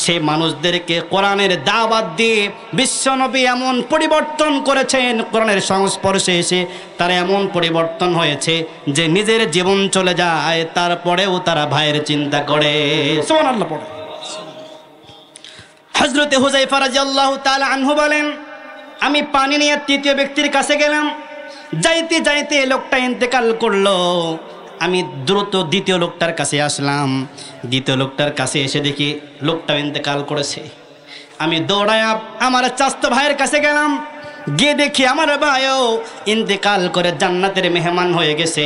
সে মানুষদেরকে কোরআনের দাওয়াত দিয়ে বিশ্বনবী এমন পরিবর্তন করেছেন। কোরআনের সংস্পর্শে এসে তারা এমন পরিবর্তন হয়েছে যে নিজের জীবন চলে যায়, তারপরেও তারা ভাইয়ের চিন্তা করে। সুবহানাল্লাহ পড়ে। হযরতে হুযায়ফা রাদিয়াল্লাহু তাআলা আনহু বলেন, আমি পানি নিয়ে 3য় ব্যক্তির কাছে গেলাম। যাইতে যাইতে লোকটা ইন্তেকাল করলো। আমি দ্রুত 2য় লোকটার কাছে আসলাম। 2য় লোকটার কাছে এসে দেখি লোকটা ইন্তেকাল করেছে। আমি দৌড়ায়া আমার চাচতো ভাইয়ের কাছে গেলাম। গিয়ে দেখি আমার ভাইও ইন্তেকাল করে জান্নাতের মেহমান হয়ে গেছে।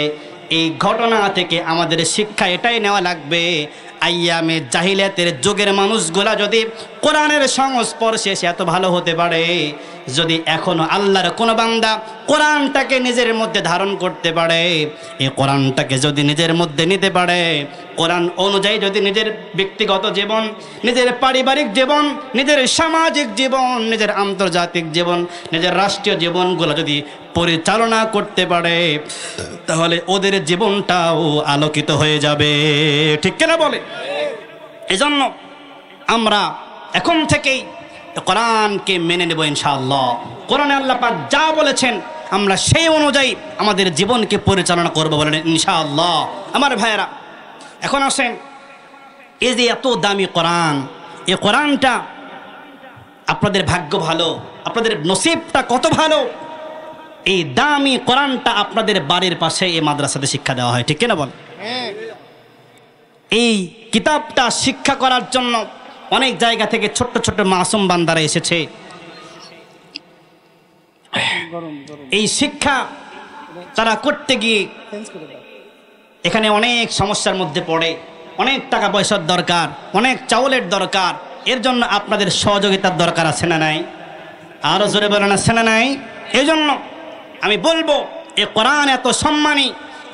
এই ঘটনা থেকে আমাদের শিক্ষা এটাই নেওয়া লাগবে, আইয়ামে জাহিলিয়াতের যুগের মানুষগুলা যদি কোরআনের সংস্পর্শে এসে এত ভালো হতে পারে, যদি এখনো আল্লাহর কোন বান্দা কোরআনটাকে নিজের মধ্যে ধারণ করতে পারে, এই কোরআনটাকে যদি নিজের মধ্যে নিতে পারে, কোরআন অনুযায়ী যদি নিজের ব্যক্তিগত জীবন, নিজের পারিবারিক জীবন, নিজের সামাজিক জীবন, নিজের আন্তর্জাতিক জীবন, নিজের রাষ্ট্রীয় জীবনগুলো যদি পরিচালনা করতে পারে, তাহলে ওদের জীবনটাও আলোকিত হয়ে যাবে। ঠিক কিনা বলে? এজন্য আমরা এখন থেকেই কোরআনকে মেনে নেব ইনশাআল্লাহ। কোরআনে আল্লাহ পাক যা বলেছেন আমরা সেই অনুযায়ী আমাদের জীবনকে পরিচালনা করব বলেন ইনশাআল্লাহ। আমার ভাইয়েরা, এখন আসেন, এই যে এত দামি কোরআন, এই কোরআনটা আপনাদের ভাগ্য ভালো, আপনাদের নসিবটা কত ভালো। এই দামি কোরআনটা আপনাদের বাড়ির পাশে এই মাদ্রাসাতে শিক্ষা দেওয়া হয়। ঠিক কিনা বল? এই কিতাবটা শিক্ষা করার জন্য অনেক জায়গা থেকে ছোট্ট ছোট্ট মাসুম বান্দারা এসেছে। এই শিক্ষা তারা করতে গিয়ে এখানে অনেক সমস্যার মধ্যে পড়ে, অনেক টাকা পয়সার দরকার, অনেক চাউলের দরকার। এর জন্য আপনাদের সহযোগিতার দরকার আছে না নাই? আরও জোরে বলেন আছে না নাই? এই জন্য আমি বলবো এ কোরআন এত সম্মানী,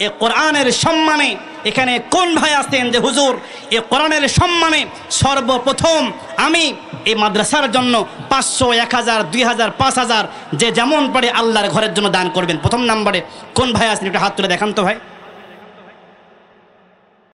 এ কোরআনের সম্মানে এখানে কোন ভাই আছেন যে হুজুর এ কোরআনের সম্মানে সর্বপ্রথম আমি এই মাদ্রাসার জন্য 500, 1000, 2000, 5000 যে যেমন পারে আল্লাহর ঘরের জন্য দান করবেন? প্রথম নাম্বারে কোন ভাই আছেন? একটু হাত তুলে দেখান তো ভাই।